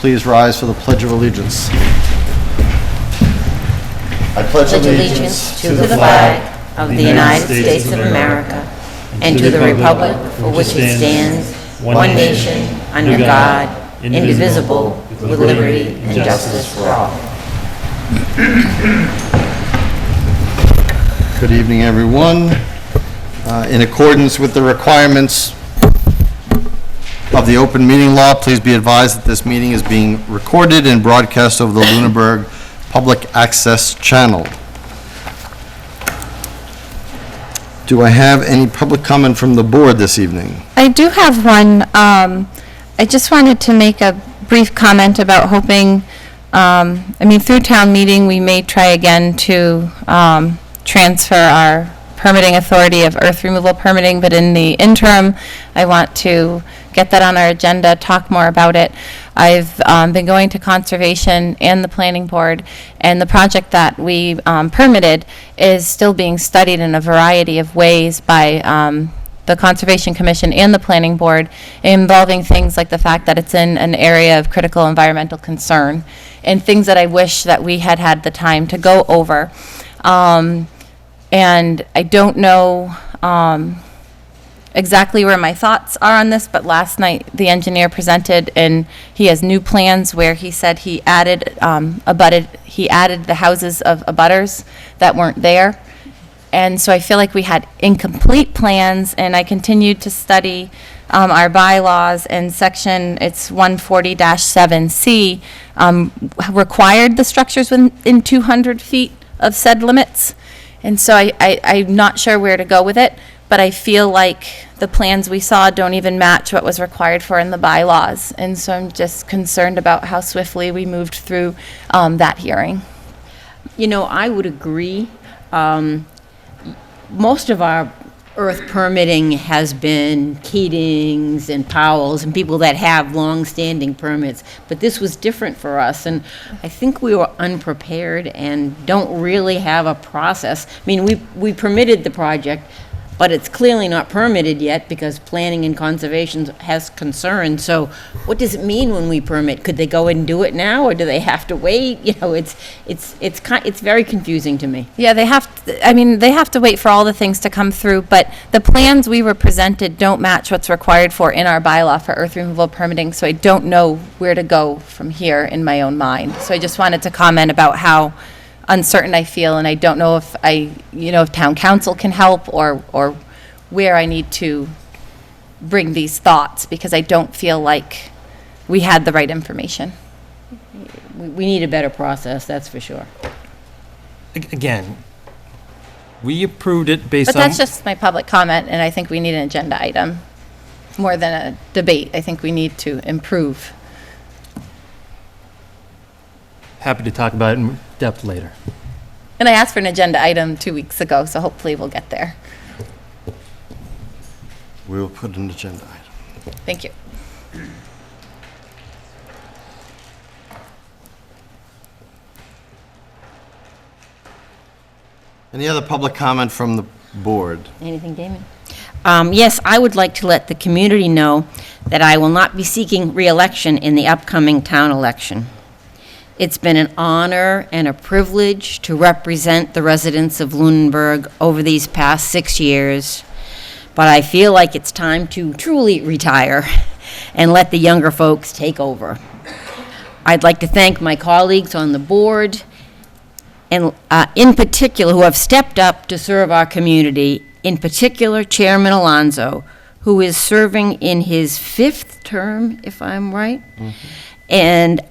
Please rise for the Pledge of Allegiance. I pledge allegiance to the flag of the United States of America and to the republic for which it stands, one nation, under God, indivisible, with liberty and justice for all. Good evening, everyone. In accordance with the requirements of the open meeting law, please be advised that this meeting is being recorded and broadcast over the Lunenburg Public Access Channel. Do I have any public comment from the board this evening? I do have one. I just wanted to make a brief comment about hoping, through town meeting, we may try again to transfer our permitting authority of earth removal permitting, but in the interim, I want to get that on our agenda, talk more about it. I've been going to Conservation and the Planning Board, and the project that we permitted is still being studied in a variety of ways by the Conservation Commission and the Planning Board, involving things like the fact that it's in an area of critical environmental concern, and things that I wish that we had had the time to go over. And I don't know exactly where my thoughts are on this, but last night the engineer presented, and he has new plans where he said he added the houses of abutters that weren't there. And so I feel like we had incomplete plans, and I continued to study our bylaws, and section, it's 140-7C, required the structures within 200 feet of said limits. And so I'm not sure where to go with it, but I feel like the plans we saw don't even match what was required for in the bylaws. And so I'm just concerned about how swiftly we moved through that hearing. You know, I would agree. Most of our earth permitting has been Keatings and Powell's and people that have long-standing permits, but this was different for us, and I think we were unprepared and don't really have a process. I mean, we permitted the project, but it's clearly not permitted yet because planning and conservation has concerns. So what does it mean when we permit? Could they go and do it now, or do they have to wait? You know, it's very confusing to me. Yeah, they have to wait for all the things to come through, but the plans we were presented don't match what's required for in our bylaw for earth removal permitting, so I don't know where to go from here in my own mind. So I just wanted to comment about how uncertain I feel, and I don't know if if town council can help or where I need to bring these thoughts, because I don't feel like we had the right information. We need a better process, that's for sure. Again, we approved it based on... But that's just my public comment, and I think we need an agenda item more than a debate. I think we need to improve. Happy to talk about it in depth later. And I asked for an agenda item 2 weeks ago, so hopefully we'll get there. We will put an agenda item. Thank you. Any other public comment from the board? Anything, Damon? Yes, I would like to let the community know that I will not be seeking re-election in the upcoming town election. It's been an honor and a privilege to represent the residents of Lunenburg over these past 6 years, but I feel like it's time to truly retire and let the younger folks take over. I'd like to thank my colleagues on the board, and in particular, who have stepped up to serve our community, in particular Chairman Alonso, who is serving in his 5th term, if I'm right, and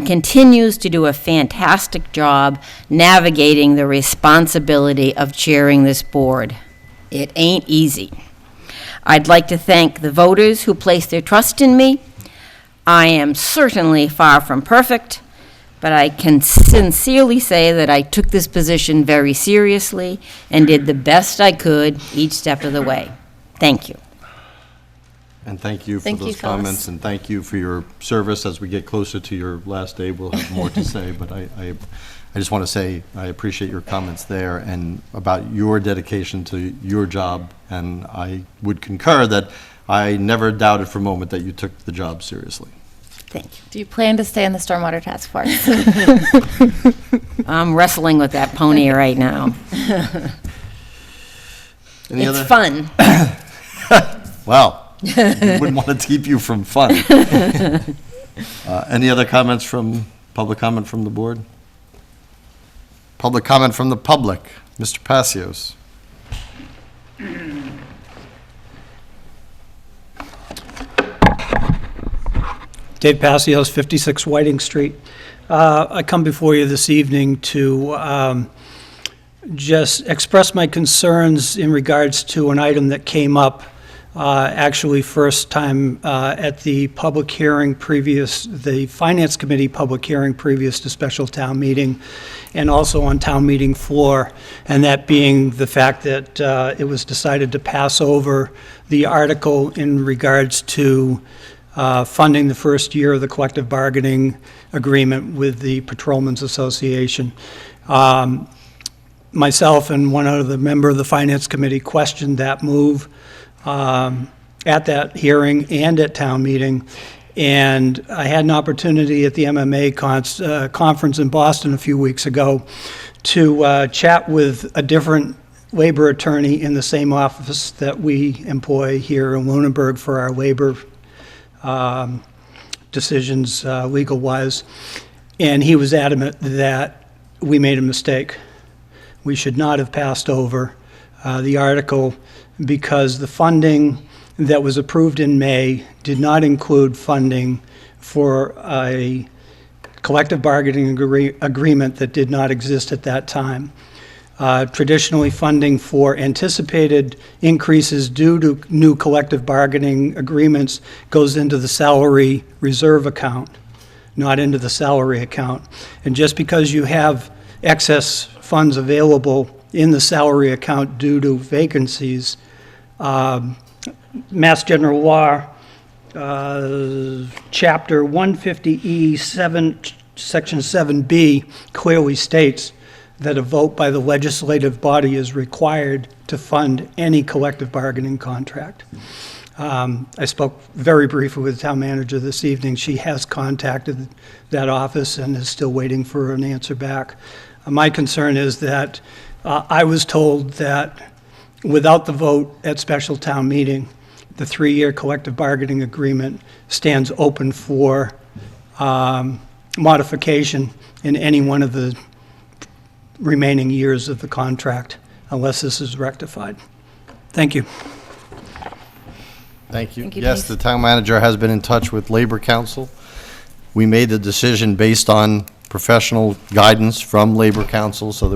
continues to do a fantastic job navigating the responsibility of chairing this board. It ain't easy. I'd like to thank the voters who placed their trust in me. I am certainly far from perfect, but I can sincerely say that I took this position very seriously and did the best I could each step of the way. Thank you. And thank you for Thank you, those Phyllis. comments, and thank you for your service. As we get closer to your last day, we'll have more to say, but I just want to say I appreciate your comments there and about your dedication to your job, and I would concur that I never doubted for a moment that you took the job seriously. Thank you. Do you plan to stay in the Stormwater Task Force? I'm wrestling with that pony right now. Any It's other? fun. Well, we wouldn't want to keep you from fun. Any other comments public comment from the board? Public comment from the public. Mr. Passios. Dave Passios, 56 Whiting Street. I come before you this evening to just express my concerns in regards to an item that came up, actually first time at the public hearing the Finance Committee public hearing previous to special town meeting, and also on town meeting floor, and that being the fact that it was decided to pass over the article in regards to funding the first year of the collective bargaining agreement with the Patrolmen's Association. Myself and one other member of the Finance Committee questioned that move at that hearing and at town meeting. And I had an opportunity at the MMA conference in Boston a few weeks ago to chat with a different labor attorney in the same office that we employ here in Lunenburg for our labor decisions legal-wise, and he was adamant that we made a mistake. We should not have passed over the article because the funding that was approved in May did not include funding for a collective bargaining agreement that did not exist at that time. Traditionally, funding for anticipated increases due to new collective bargaining agreements goes into the salary reserve account, not into the salary account. And just because you have excess funds available in the salary account due to vacancies, Mass General Law, Chapter 150E, Section 7B clearly states that a vote by the legislative body is required to fund any collective bargaining contract. I spoke very briefly with the town manager this evening. She has contacted that office and is still waiting for an answer back. My concern is that I was told that without the vote at special town meeting, the 3-year collective bargaining agreement stands open for modification in any one of the remaining years of the contract, unless this is rectified. Thank you. Thank you. Thank you, Yes, Dave. the town manager has been in touch with Labor Council. We made the decision based on professional guidance from Labor Council, so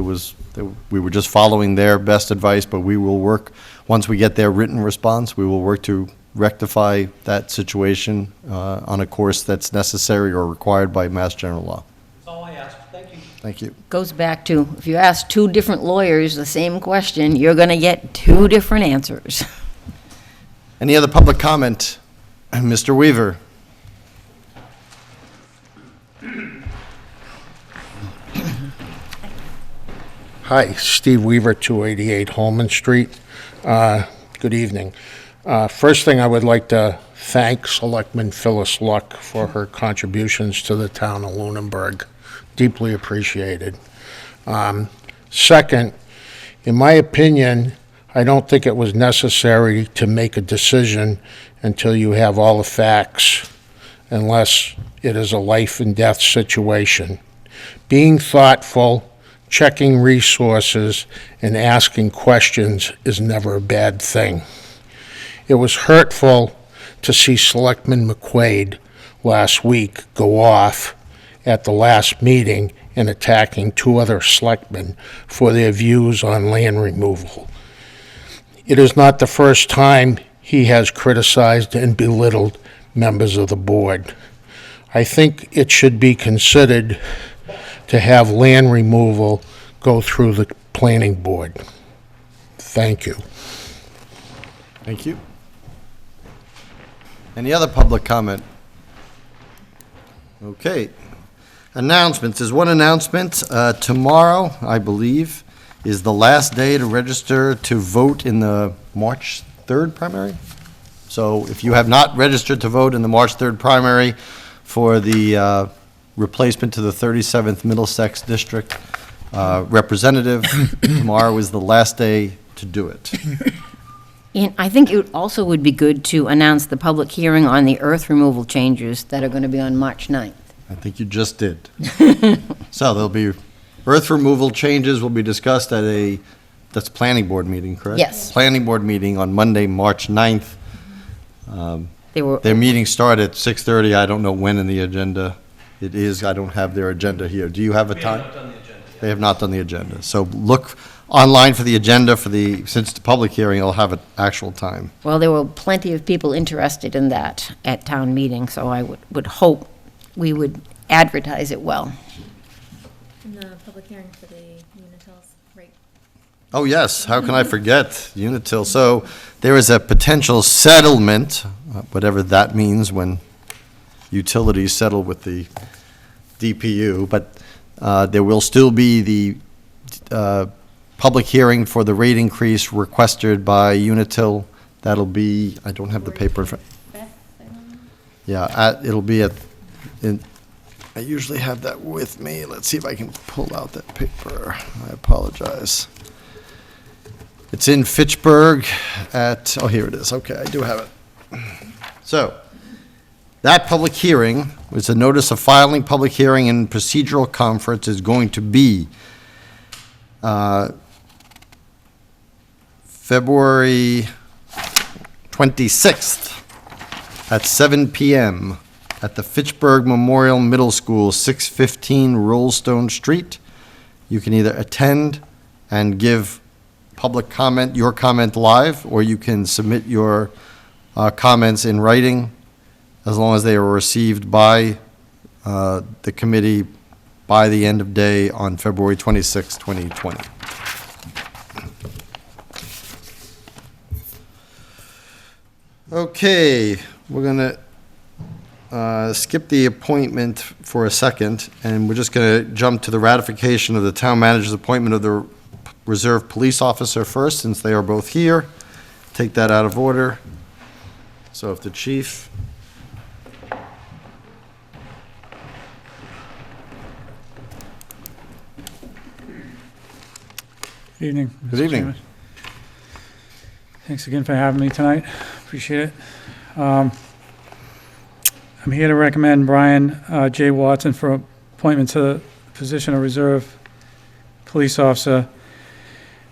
we were just following their best advice, but we will work, once we get their written response, we will work to rectify that situation on a course that's necessary or required by Mass General Law. That's all I asked. Thank you. Thank you. Goes back to, if you ask 2 different lawyers the same question, you're going to get 2 different answers. Any other public comment? Mr. Weaver? Hi, Steve Weaver, 288 Holman Street. Good evening. First thing, I would like to thank Selectman Phyllis Luck for her contributions to the town of Lunenburg. Deeply appreciated. Second, in my opinion, I don't think it was necessary to make a decision until you have all the facts, unless it is a life and death situation. Being thoughtful, checking resources, and asking questions is never a bad thing. It was hurtful to see Selectman McQuaid last week go off at the last meeting and attacking 2 other selectmen for their views on land removal. It is not the first time he has criticized and belittled members of the board. I think it should be considered to have land removal go through the planning board. Thank you. Thank you. Any other public comment? Okay. Announcements. There's one announcement. Tomorrow, I believe, is the last day to register to vote in the March 3rd primary. So if you have not registered to vote in the March 3rd primary, for the replacement to the 37th Middlesex District representative. Tomorrow is the last day to do it. And I think it also would be good to announce the public hearing on the earth removal changes that are going to be on March 9th. I think you just did. So there'll be earth removal changes will be discussed at that's planning board meeting, correct? Yes. Planning board meeting on Monday, March 9th. Their meetings start at 6:30. I don't know when in the agenda it is. I don't have their agenda here. Do you have a time? They have not done the agenda. So look online for the agenda since the public hearing, it'll have an actual time. Well, there were plenty of people interested in that at town meeting, so I would hope we would advertise it well. And the public hearing for the Unitils, right? Oh, yes, how can I forget Unitil? So there is a potential settlement, whatever that means when utilities settle with the DPU, but there will still be the public hearing for the rate increase requested by Unitil. That'll be, I don't have the paper in front. Yeah, it'll be I usually have that with me. Let's see if I can pull out that paper. I apologize. It's in Fitchburg oh, here it is. Okay, I do have it. So, that public hearing was a notice of filing public hearing and procedural conference is going to be February 26th at 7 p.m. at the Fitchburg Memorial Middle School, 615 Rollstone Street. You can either attend and give public comment, your comment live, or you can submit your comments in writing as long as they are received by the committee by the end of day on February 26, 2020. Okay, we're going to skip the appointment for a second, and we're just going to jump to the ratification of the town manager's appointment of the reserve police officer first, since they are both here. Take that out of order. So if the chief... Good evening. Good Mr. evening. Chairman. Thanks again for having me tonight. Appreciate it. I'm here to recommend Brian J. Watson for appointment to the position of reserve police officer.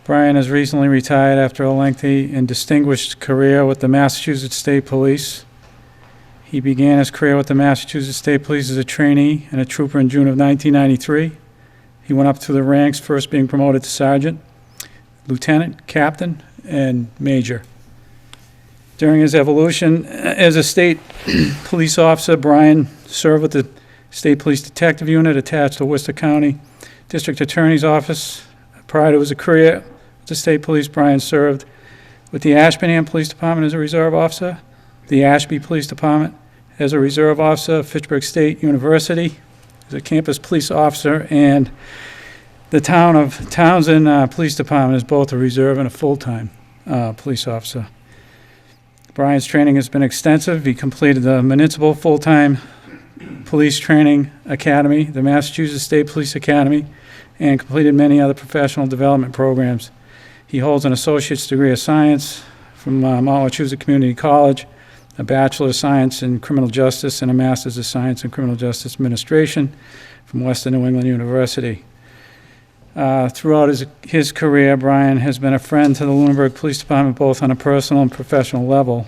Brian has recently retired after a lengthy and distinguished career with the Massachusetts State Police. He began his career with the Massachusetts State Police as a trainee and a trooper in June of 1993. He went up through the ranks, first being promoted to sergeant, lieutenant, captain, and major. During his evolution as a state police officer, Brian served with the State Police Detective Unit attached to Worcester County District Attorney's Office. Prior to his career with the State Police, Brian served with the Ashburnham Police Department as a reserve officer, the Ashby Police Department as a reserve officer, Fitchburg State University as a campus police officer, and the town of Townsend Police Department is both a reserve and a full-time police officer. Brian's training has been extensive. He completed the Municipal Full-Time Police Training Academy, the Massachusetts State Police Academy, and completed many other professional development programs. He holds an associate's degree of science from Mount Wachusett Community College, a Bachelor of Science in Criminal Justice, and a Master's of Science in Criminal Justice Administration from Western New England University. Throughout his career, Brian has been a friend to the Lunenburg Police Department, both on a personal and professional level.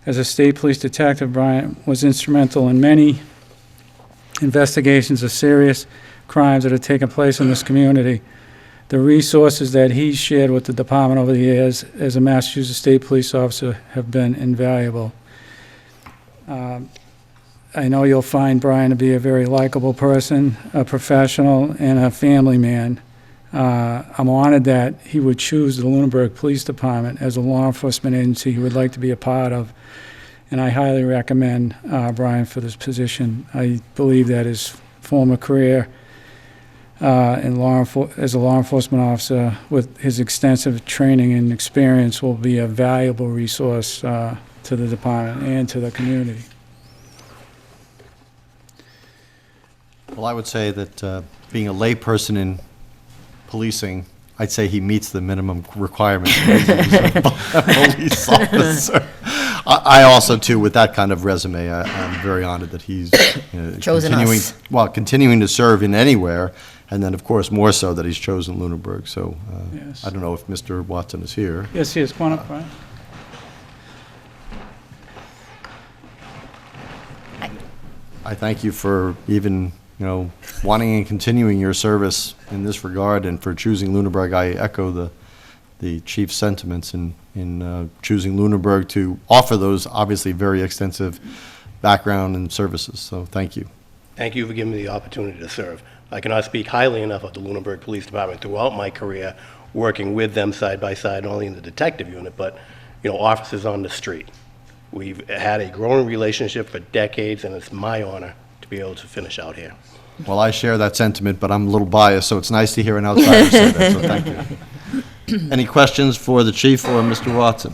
As a state police detective, Brian was instrumental in many investigations of serious crimes that have taken place in this community. The resources that he's shared with the department over the years as a Massachusetts State Police officer have been invaluable. I know you'll find Brian to be a very likable person, a professional, and a family man. I'm honored that he would choose the Lunenburg Police Department as a law enforcement agency he would like to be a part of, and I highly recommend Brian for this position. I believe that his former career as a law enforcement officer with his extensive training and experience will be a valuable resource to the department and to the community. Well, I would say that being a layperson in policing, I'd say he meets the minimum requirements for a police officer. I also, too, with that kind of resume, I'm very honored that he's Chosen continuing, us. well, continuing to serve in anywhere, and then, of course, more so that he's chosen Lunenburg. So Yes. I don't know if Mr. Watson is here. Yes, yes, come on up, Brian. I thank you for even, wanting and continuing your service in this regard, and for choosing Lunenburg. I echo the chief's sentiments in choosing Lunenburg to offer those obviously very extensive background and services. So thank you. Thank you for giving me the opportunity to serve. I cannot speak highly enough of the Lunenburg Police Department throughout my career, working with them side by side, not only in the detective unit, but, officers on the street. We've had a growing relationship for decades, and it's my honor to be able to finish out here. Well, I share that sentiment, but I'm a little biased, so it's nice to hear an outsider say that, so thank you. Any questions for the chief or Mr. Watson?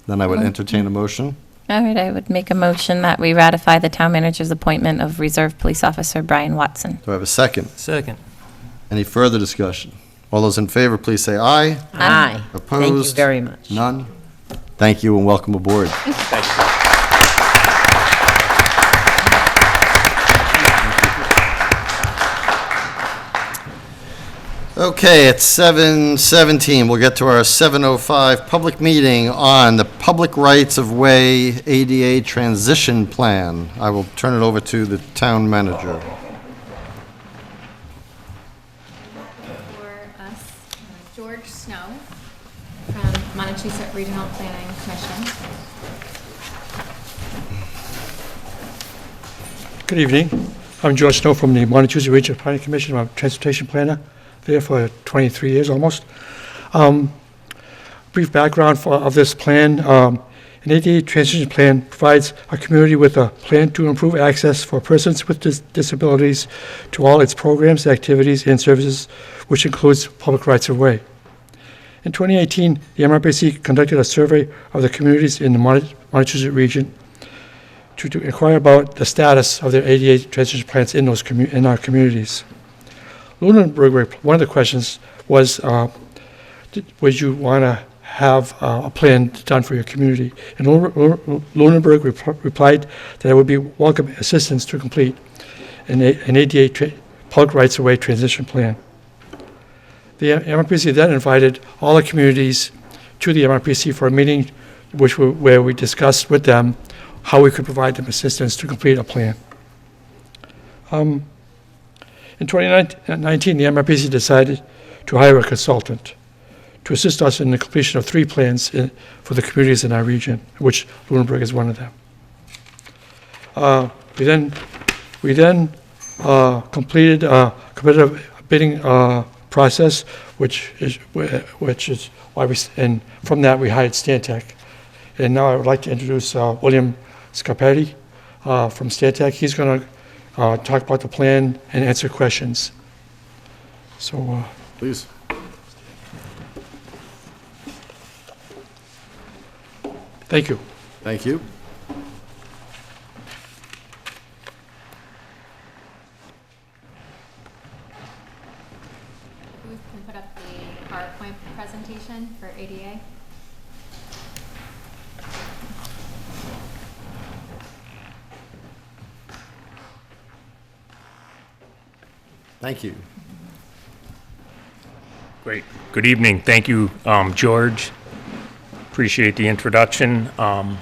Then I would entertain a motion. All right, I would make a motion that we ratify the town manager's appointment of Reserve Police Officer Brian Watson. Do I have a second? Second. Any further discussion? All those in favor, please say aye. Aye. Opposed? Thank you very much. None? Thank you and welcome aboard. Thank you, sir. Okay, it's 7:17. We'll get to our 7:05 public meeting on the Public Rights of Way ADA Transition Plan. I will turn it over to the town manager. For us, George Snow from Montechusett Regional Planning Commission. Good evening. I'm George Snow from the Montechusett Regional Planning Commission. I'm a transportation planner there for 23 years almost. Brief background of this plan. An ADA transition plan provides a community with a plan to improve access for persons with disabilities to all its programs, activities, and services, which includes public rights of way. In 2018, the MRPC conducted a survey of the communities in the Montechusett region to inquire about the status of their ADA transition plans in our communities. Lunenburg, one of the questions was, would you want to have a plan done for your community? And Lunenburg replied that it would be welcome assistance to complete an ADA public rights of way transition plan. The MRPC then invited all the communities to the MRPC for a meeting where we discussed with them how we could provide them assistance to complete a plan. In 2019, the MRPC decided to hire a consultant to assist us in the completion of 3 plans for the communities in our region, which Lunenburg is one of them. We then completed a competitive bidding process, which is why and from that we hired Stantec. And now I would like to introduce William Scarpetti from Stantec. He's going to talk about the plan and answer questions. So, Please. thank you. Thank you. We can put up the PowerPoint presentation for ADA. Thank you. Great. Good evening. Thank you, George. Appreciate the introduction. Got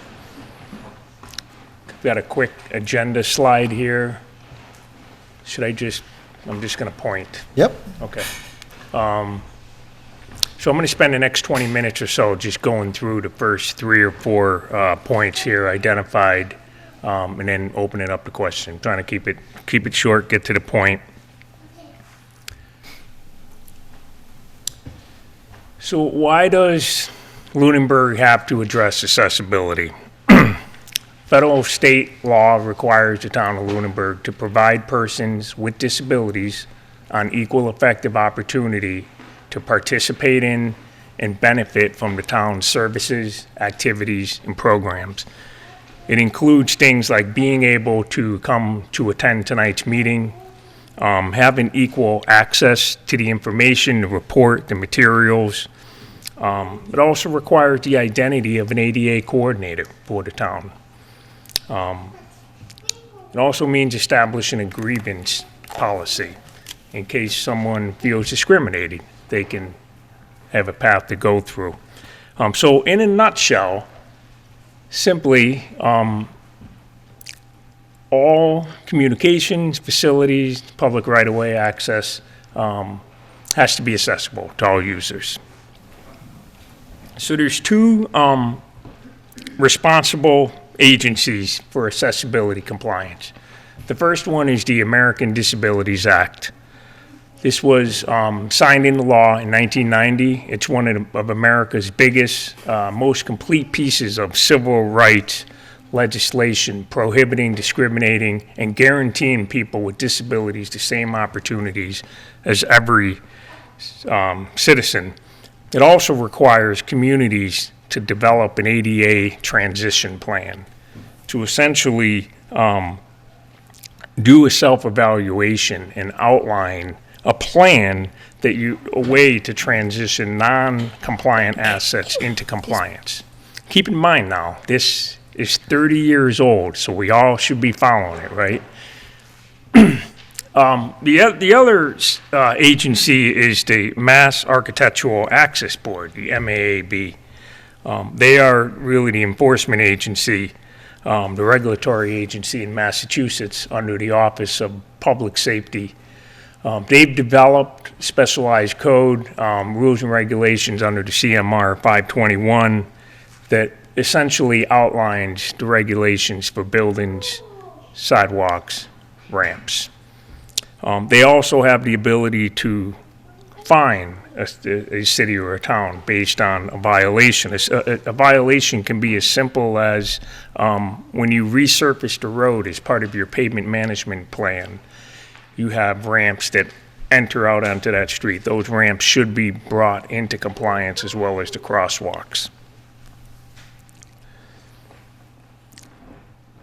a quick agenda slide here. I'm just going to point. Yep. Okay. So I'm going to spend the next 20 minutes or so just going through the first 3 or 4 points here identified, and then open it up to questions. Trying to keep it short, get to the point. So why does Lunenburg have to address accessibility? Federal state law requires the town of Lunenburg to provide persons with disabilities an equal effective opportunity to participate in and benefit from the town's services, activities, and programs. It includes things like being able to come to attend tonight's meeting, having equal access to the information, the report, the materials. It also requires the identity of an ADA coordinator for the town. It also means establishing a grievance policy. In case someone feels discriminated, they can have a path to go through. So in a nutshell, simply, all communications, facilities, public right-of-way access has to be accessible to all users. So there's two responsible agencies for accessibility compliance. The first one is the American Disabilities Act. This was signed into law in 1990. It's one of America's biggest, most complete pieces of civil rights legislation prohibiting, discriminating, and guaranteeing people with disabilities the same opportunities as every citizen. It also requires communities to develop an ADA transition plan to essentially do a self-evaluation and outline a plan a way to transition non-compliant assets into compliance. Keep in mind now, this is 30 years old, so we all should be following it, right? The other agency is the Mass Architectural Access Board, the MAAB. They are really the enforcement agency, the regulatory agency in Massachusetts under the Office of Public Safety. They've developed specialized code, rules and regulations under the CMR 521 that essentially outlines the regulations for buildings, sidewalks, ramps. They also have the ability to fine a city or a town based on a violation. A violation can be as simple as when you resurface the road as part of your pavement management plan, you have ramps that enter out onto that street. Those ramps should be brought into compliance as well as the crosswalks.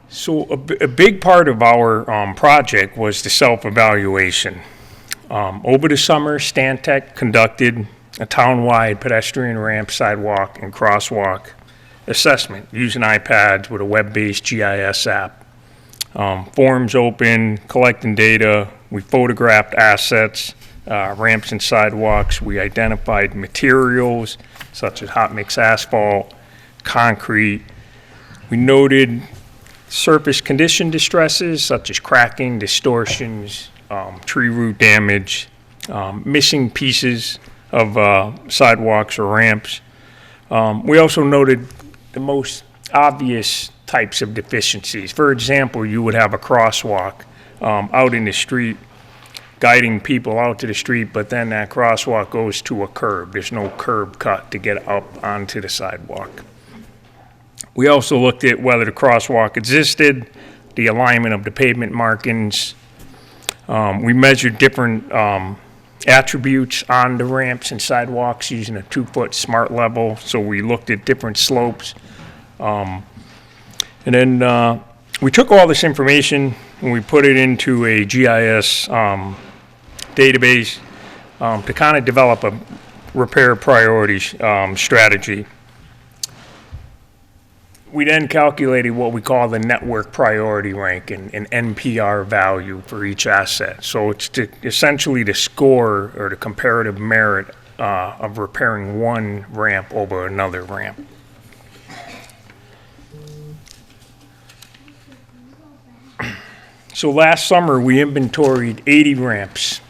So a big part of our project was the self-evaluation. Over the summer, Stantec conducted a town-wide pedestrian ramp, sidewalk, and crosswalk assessment using iPads with a web-based GIS app. Forms open, collecting data. We photographed assets, ramps and sidewalks. We identified materials such as hot mix asphalt, concrete. We noted surface condition distresses such as cracking, distortions, tree root damage, missing pieces of sidewalks or ramps. We also noted the most obvious types of deficiencies. For example, you would have a crosswalk out in the street guiding people out to the street, but then that crosswalk goes to a curb. There's no curb cut to get up onto the sidewalk. We also looked at whether the crosswalk existed, the alignment of the pavement markings. We measured different attributes on the ramps and sidewalks using a 2-foot smart level. So we looked at different slopes. And then we took all this information and we put it into a GIS database to kind of develop a repair priority strategy. We then calculated what we call the network priority rank and an NPR value for each asset. So it's essentially the score or the comparative merit of repairing one ramp over another ramp. So last summer, we inventoried 80 ramps.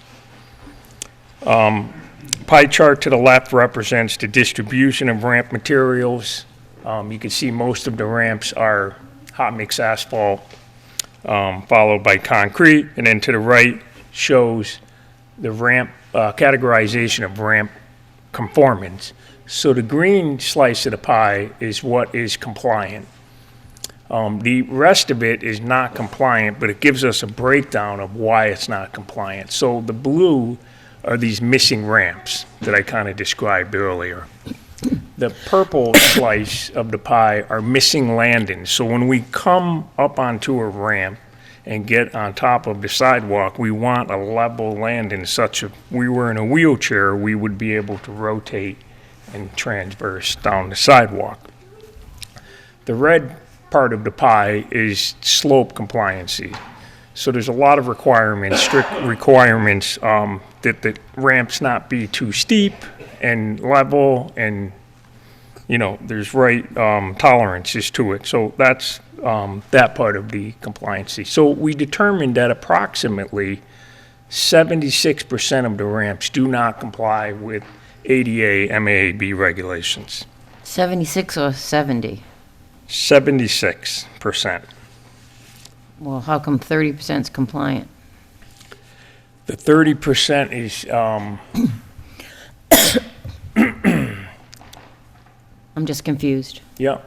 Pie chart to the left represents the distribution of ramp materials. You can see most of the ramps are hot mix asphalt, followed by concrete, and then to the right shows the ramp categorization of ramp conformance. So the green slice of the pie is what is compliant. The rest of it is not compliant, but it gives us a breakdown of why it's not compliant. So the blue are these missing ramps that I kind of described earlier. The purple slice of the pie are missing landings. So when we come up onto a ramp and get on top of the sidewalk, we want a level landing such if we were in a wheelchair, we would be able to rotate and transverse down the sidewalk. The red part of the pie is slope compliancy. So there's a lot of requirements, strict requirements, that the ramps not be too steep and level, and, you know, there's right tolerances to it. So that's that part of the compliancy. So we determined that approximately 76% of the ramps do not comply with ADA MAAB regulations. 76 or 70? 76%. Well, how come 30% is compliant? The 30% is, I'm just confused. yeah.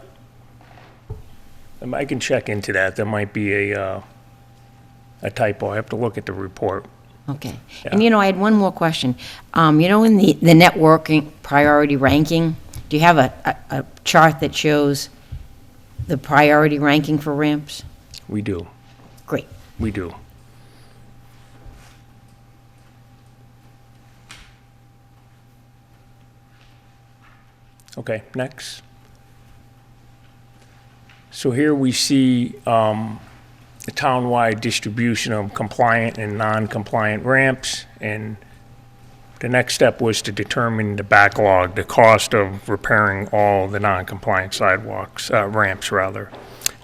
I can check into that. There might be a typo. I have to look at the report. Okay. Yeah. And, you know, I had one more question. You know, in the networking priority ranking, do you have a chart that shows the priority ranking for ramps? We do. Great. We do. Okay, next. So here we see the townwide distribution of compliant and non-compliant ramps, and the next step was to determine the backlog, the cost of repairing all the non-compliant sidewalks, ramps rather.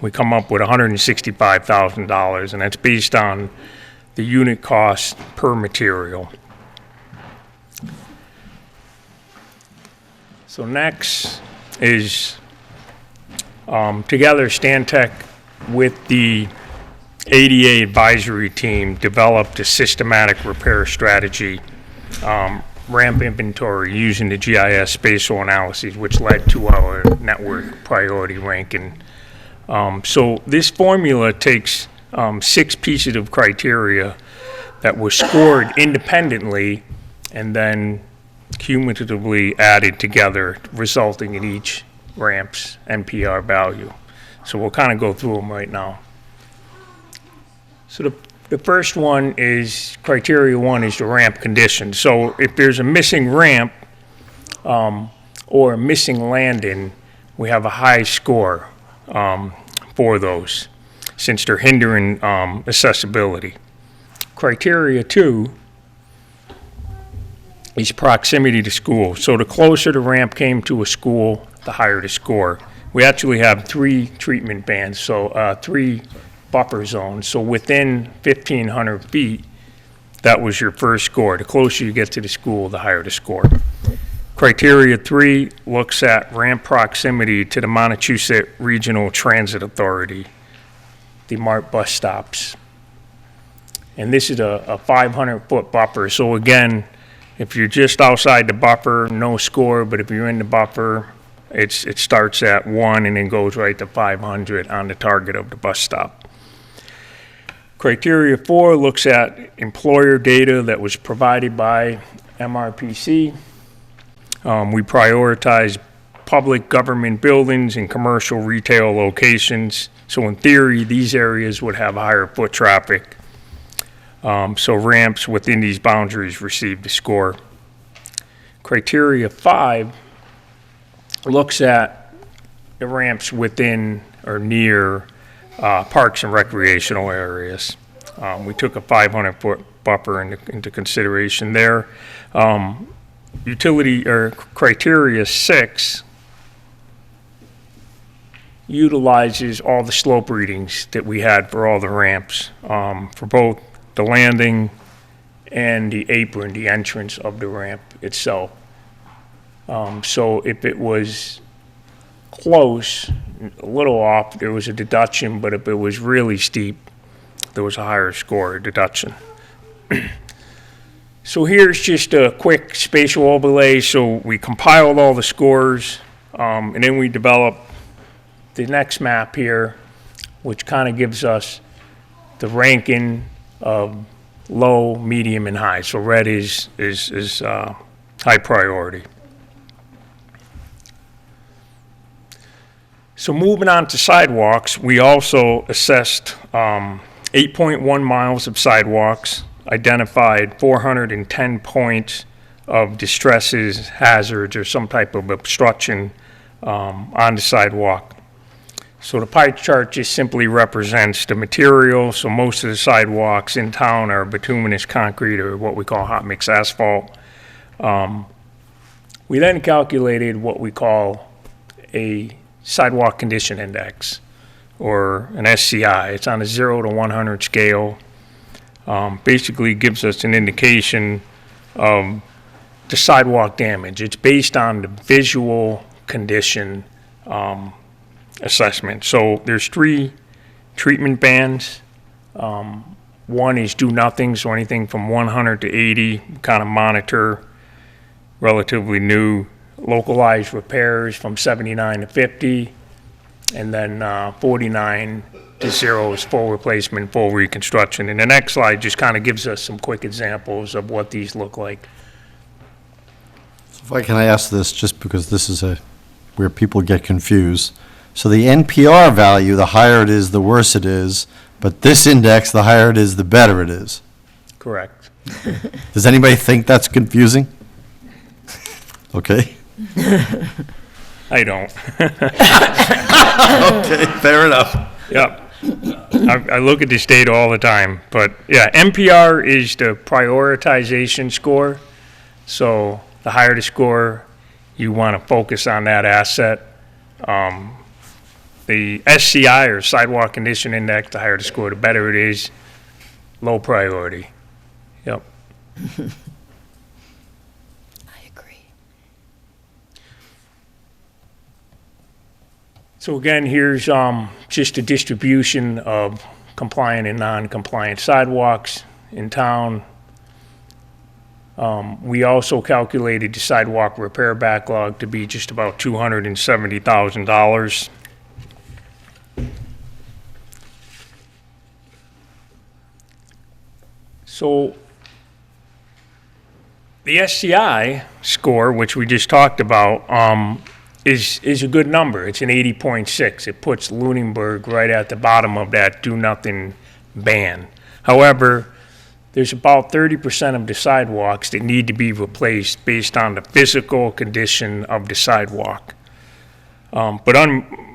We come up with $165,000, and that's based on the unit cost per material. So next is, together, Stantec with the ADA advisory team developed a systematic repair strategy, ramp inventory using the GIS spatial analyses, which led to our network priority ranking. So this formula takes 6 pieces of criteria that were scored independently and then cumulatively added together, resulting in each ramp's NPR value. So we'll kind of go through them right now. So the first one is, criteria 1 is the ramp condition. So if there's a missing ramp or a missing landing, we have a high score for those, since they're hindering accessibility. Criteria 2 is proximity to school. So the closer the ramp came to a school, the higher the score. We actually have 3 treatment bands, so 3 buffer zones. So within 1,500 feet, that was your first score. The closer you get to the school, the higher the score. Criteria 3 looks at ramp proximity to the Montechusett Regional Transit Authority, the MART bus stops. And this is a 500-foot buffer. So again, if you're just outside the buffer, no score, but if you're in the buffer, it starts at 1 and then goes right to 500 on the target of the bus stop. Criteria 4 looks at employer data that was provided by MRPC. We prioritize public government buildings and commercial retail locations. So in theory, these areas would have higher foot traffic. So ramps within these boundaries receive the score. Criteria 5 looks at the ramps within or near parks and recreational areas. We took a 500-foot buffer into consideration there. Utility or criteria 6 utilizes all the slope readings that we had for all the ramps, for both the landing and the apron, the entrance of the ramp itself. So if it was close, a little off, there was a deduction, but if it was really steep, there was a higher score deduction. So here's just a quick spatial overlay. So we compiled all the scores, and then we developed the next map here, which kind of gives us the ranking of low, medium, and high. So red is high priority. So moving on to sidewalks, we also assessed 8.1 miles of sidewalks, identified 410 points of distresses, hazards, or some type of obstruction on the sidewalk. So the pie chart just simply represents the material. So most of the sidewalks in town are bituminous concrete, or what we call hot mix asphalt. We then calculated what we call a sidewalk condition index, or an SCI. It's on a 0 to 100 scale. Basically gives us an indication of the sidewalk damage. It's based on the visual condition assessment. So there's 3 treatment bands. One is do nothing, so anything from 100 to 80, kind of monitor. Relatively new. Localized repairs from 79 to 50, and then 49 to 0 is full replacement, full reconstruction. And the next slide just kind of gives us some quick examples of what these look like. If can I ask this, just because this is where people get confused. So the NPR value, the higher it is, the worse it is, but this index, the higher it is, the better it is. Correct. Does anybody think that's confusing? Okay. I don't. Okay, fair enough. Yep. I look at this data all the time, but yeah, NPR is the prioritization score. So the higher the score, you want to focus on that asset. The SCI, or Sidewalk Condition Index, the higher the score, the better it is. Low priority. Yep. So again, here's just a distribution of compliant and non-compliant sidewalks in town. We also calculated the sidewalk repair backlog to be just about $270,000. So the SCI score, which we just talked about, is a good number. It's an 80.6. It puts Lunenburg right at the bottom of that do-nothing band. However, there's about 30% of the sidewalks that need to be replaced based on the physical condition of the sidewalk. But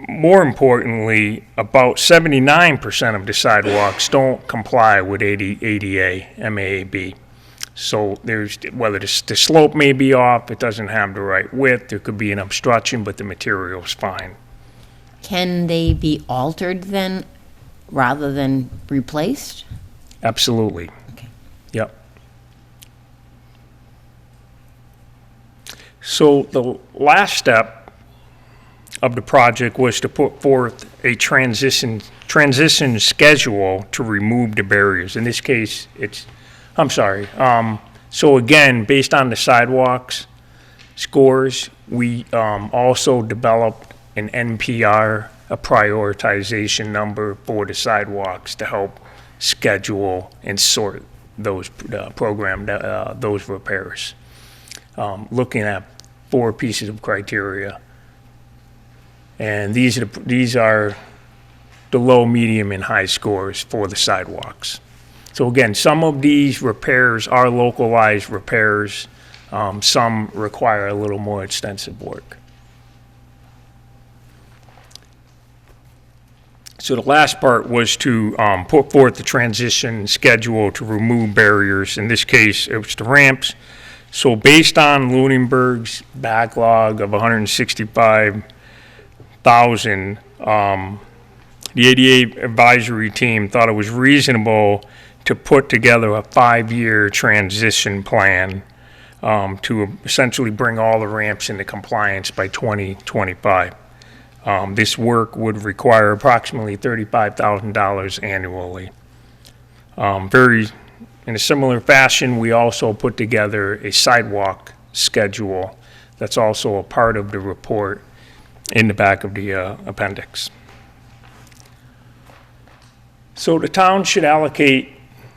more importantly, about 79% of the sidewalks don't comply with ADA, MAAB. So there's, whether the slope may be off, it doesn't have the right width, there could be an obstruction, but the material's fine. Can they be altered then, rather than replaced? Absolutely. Okay. Yep. So the last step of the project was to put forth a transition schedule to remove the barriers. In this case, so again, based on the sidewalks scores, we also developed an NPR, a prioritization number for the sidewalks to help schedule and sort those those repairs. Looking at 4 pieces of criteria. And these are the low, medium, and high scores for the sidewalks. So again, some of these repairs are localized repairs. Some require a little more extensive work. So the last part was to put forth the transition schedule to remove barriers. In this case, it was the ramps. So based on Lunenburg's backlog of 165,000, the ADA advisory team thought it was reasonable to put together a 5-year transition plan to essentially bring all the ramps into compliance by 2025. This work would require approximately $35,000 annually. In a similar fashion, we also put together a sidewalk schedule that's also a part of the report in the back of the appendix. So the town should allocate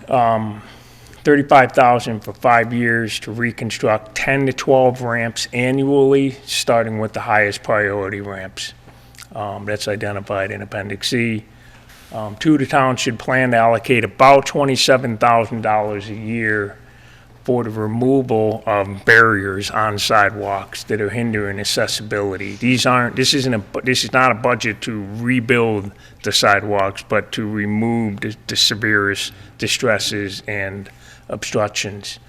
$35,000 for 5 years to reconstruct 10 to 12 ramps annually, starting with the highest priority ramps. That's identified in Appendix C. 2, the town should plan to allocate about $27,000 a year for the removal of barriers on sidewalks that are hindering accessibility. This is not a budget to rebuild the sidewalks, but to remove the severest distresses and obstructions.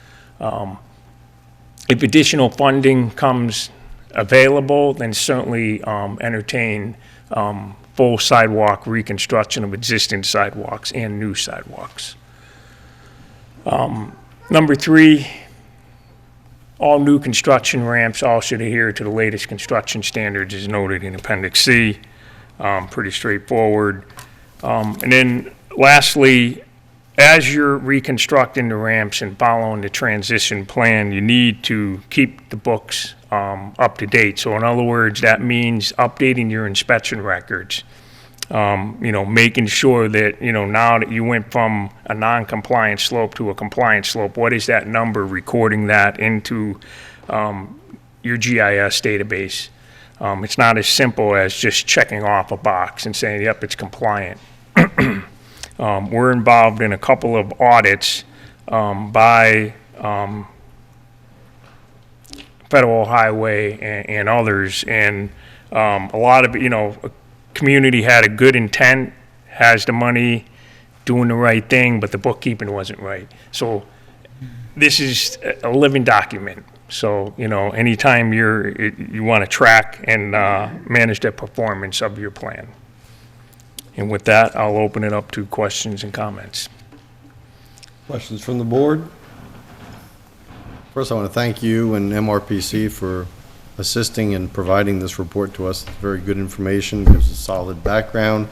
If additional funding comes available, then certainly entertain full sidewalk reconstruction of existing sidewalks and new sidewalks. Number 3, all new construction ramps all should adhere to the latest construction standards as noted in Appendix C. Pretty straightforward. And then lastly, as you're reconstructing the ramps and following the transition plan, you need to keep the books up to date. So in other words, that means updating your inspection records. Making sure that, now that you went from a non-compliant slope to a compliant slope, what is that number, recording that into your GIS database. It's not as simple as just checking off a box and saying, yep, it's compliant. We're involved in a couple of audits by Federal Highway and others, and a lot of, community had a good intent, has the money, doing the right thing, but the bookkeeping wasn't right. So this is a living document. So, anytime you want to track and manage the performance of your plan. And with that, I'll open it up to questions and comments. Questions from the board? First, I want to thank you and MRPC for assisting and providing this report to us. It's very good information, gives a solid background,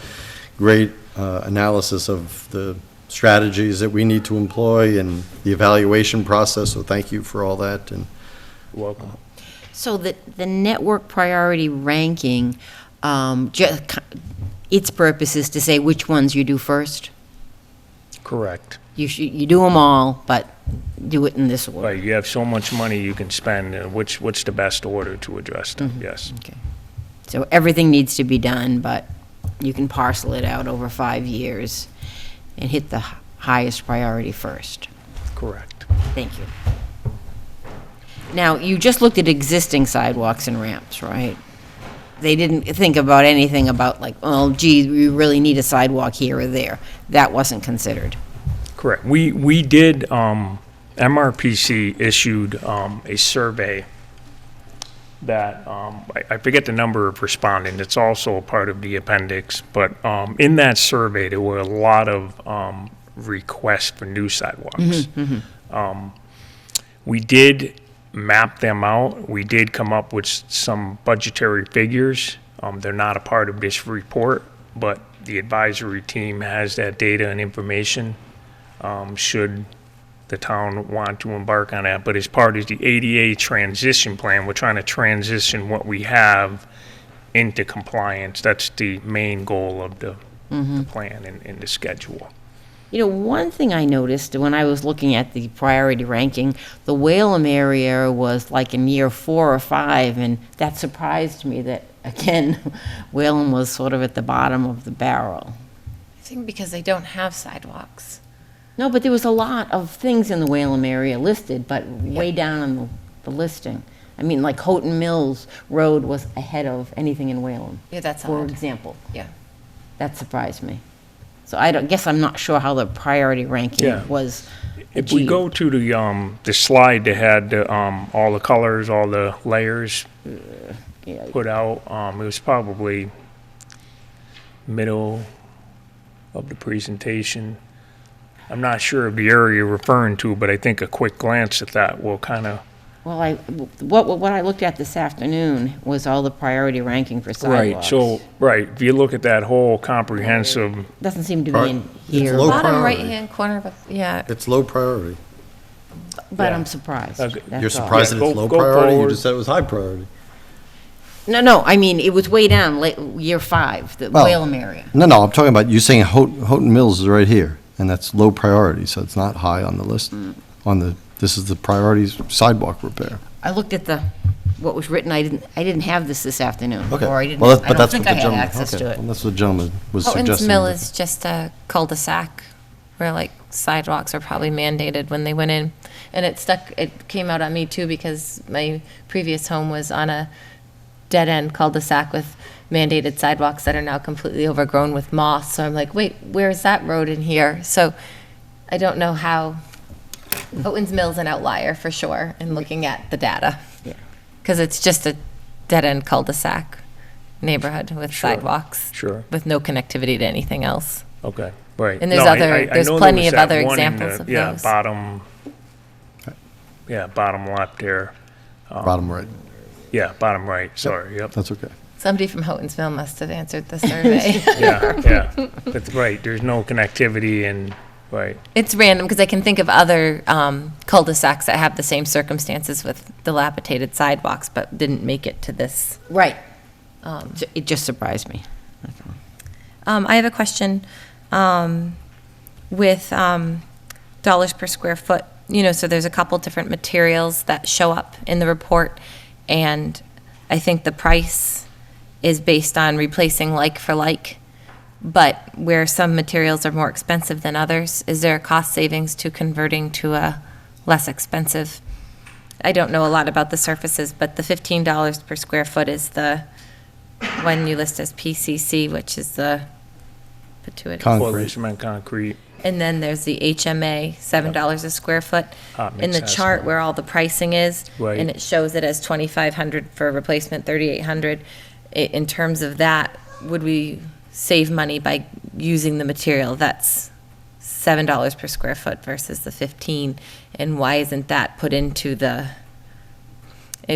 great analysis of the strategies that we need to employ and the evaluation process, so thank you for all that. And You're welcome. So the network priority ranking, its purpose is to say which ones you do first? Correct. You do them all, but do it in this order. Right, you have so much money you can spend, what's the best order to address them, yes. Okay. So everything needs to be done, but you can parcel it out over 5 years and hit the highest priority first. Correct. Thank you. Now, you just looked at existing sidewalks and ramps, right? They didn't think about anything about like, oh, gee, we really need a sidewalk here or there. That wasn't considered. Correct. We did, MRPC issued a survey that, I forget the number of respondents, it's also a part of the appendix, but in that survey, there were a lot of requests for new sidewalks. We did map them out. We did come up with some budgetary figures. They're not a part of this report, but the advisory team has that data and information. Should the town want to embark on that, but as part of the ADA transition plan, we're trying to transition what we have into compliance. That's the main goal of the plan and the schedule. One thing I noticed when I was looking at the priority ranking, the Whalum area was like in year 4 or 5, and that surprised me that, again, Whalum was sort of at the bottom of the barrel. I think because they don't have sidewalks. No, but there was a lot of things in the Whalum area listed, but way down on the listing. I mean, like Houghton Mills Road was ahead of anything in Whalum. Yeah, that's For odd. example. Yeah. That surprised me. So I guess I'm not sure how the priority ranking Yeah. was If we go to the slide that had all the colors, all the layers put out, it was probably middle of the presentation. I'm not sure of the area you're referring to, but I think a quick glance at that will kind of. Well, what I looked at this afternoon was all the priority ranking for sidewalks. Right, if you look at that whole comprehensive, Doesn't seem to be in It's here, low Bottom priority. right-hand corner of, yeah. It's low priority. but I'm surprised. Okay. That's You're all. surprised that Yeah, it's go- low go priority? You forward. just said it was high priority. No, I mean, it was way down, year 5, the Well, Whalum area. No, I'm talking about, you saying Houghton Mills is right here, and that's low priority, so it's not high on the list. This is the priority sidewalk repair. I looked at the what was written. I didn't have this afternoon. Okay. Or I didn't, Well, I don't that's think what I the had gentleman- access okay. to it. Well, that's what the gentleman was Houghton's suggesting. Mill is just a cul-de-sac where like sidewalks are probably mandated when they went in. And it came out on me too because my previous home was on a dead-end cul-de-sac with mandated sidewalks that are now completely overgrown with moss. So I'm like, wait, where's that road in here? So I don't know how, Houghton's Mill's an outlier for sure in looking at the data. Because it's just a dead-end cul-de-sac neighborhood with sidewalks. Sure. With no connectivity to anything else. Okay, right. And there's No, there's know there plenty was of that other one in examples the- of yeah, those. bottom left there. Bottom right. Yeah, bottom right, sorry, yep. That's okay. Somebody from Houghton's Mill must have answered the survey. Yeah. That's right, there's no connectivity and, right. It's random because I can think of other cul-de-sacs that have the same circumstances with dilapidated sidewalks, but didn't make it to this. Right. It just surprised me. I have a question with dollars per square foot. So there's a couple different materials that show up in the report, and I think the price is based on replacing like for like. But where some materials are more expensive than others, is there a cost savings to converting to a less expensive? I don't know a lot about the surfaces, but the $15 per square foot is the one you list as PCC, which is the pituitary. Portland cement concrete. And then there's the HMA, $7 a square foot. Hot In mix the chart asphalt. where all the pricing is, Right. and it shows it as $2,500 for replacement, $3,800. In terms of that, would we save money by using the material that's $7 per square foot versus the 15? And why isn't that put into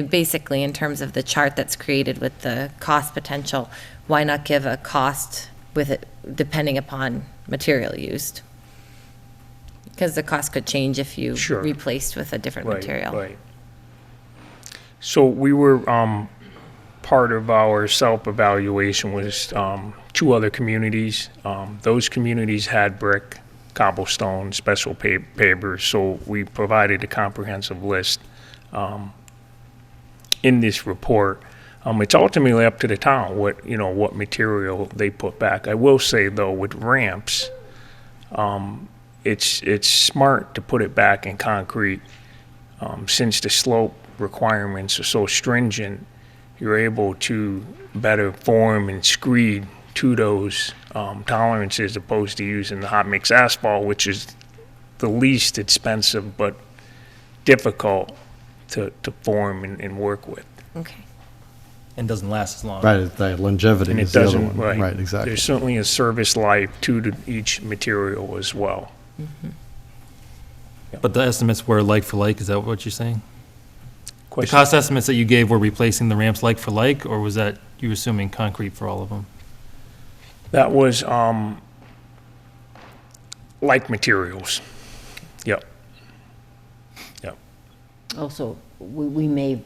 basically in terms of the chart that's created with the cost potential, why not give a cost with it depending upon material used? Because the cost could change if you Sure. replaced with a different material. Right. So we were, part of our self-evaluation was 2 other communities. Those communities had brick, cobblestone, special pavers, so we provided a comprehensive list in this report. It's ultimately up to the town what material they put back. I will say though, with ramps, it's smart to put it back in concrete. Since the slope requirements are so stringent, you're able to better form and screed to those tolerances as opposed to using the hot mix asphalt, which is the least expensive but difficult to form and work with. Okay. And doesn't last as long. Right, the longevity And is it the other doesn't, one. right. Right, exactly. There's certainly a service life to each material as well. But the estimates were like for like, is that what you're saying? The Question? cost estimates that you gave were replacing the ramps like for like, or was that you assuming concrete for all of them? That was like materials. Yep. Also, we may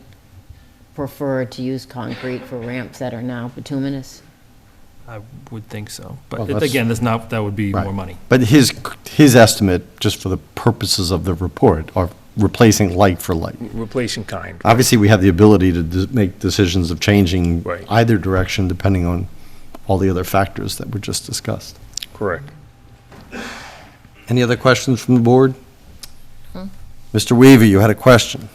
prefer to use concrete for ramps that are now bituminous. I would think so. Well, But that's- again, that would be Right. more money. But his estimate, just for the purposes of the report, are replacing like for like. Replacing kind. Obviously, we have the ability to make decisions of changing Right. either direction depending on all the other factors that were just discussed. Correct. Any other questions from the board? Mr. Weaver, you had a question.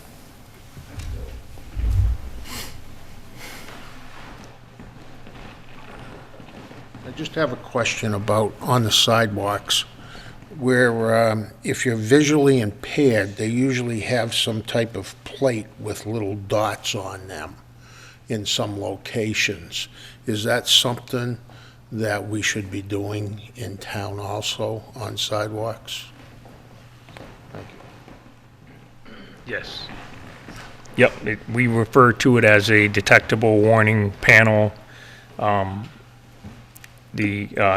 I just have a question about on the sidewalks, where if you're visually impaired, they usually have some type of plate with little dots on them in some locations. Is that something that we should be doing in town also on sidewalks? Yes. Yep, we refer to it as a detectable warning panel.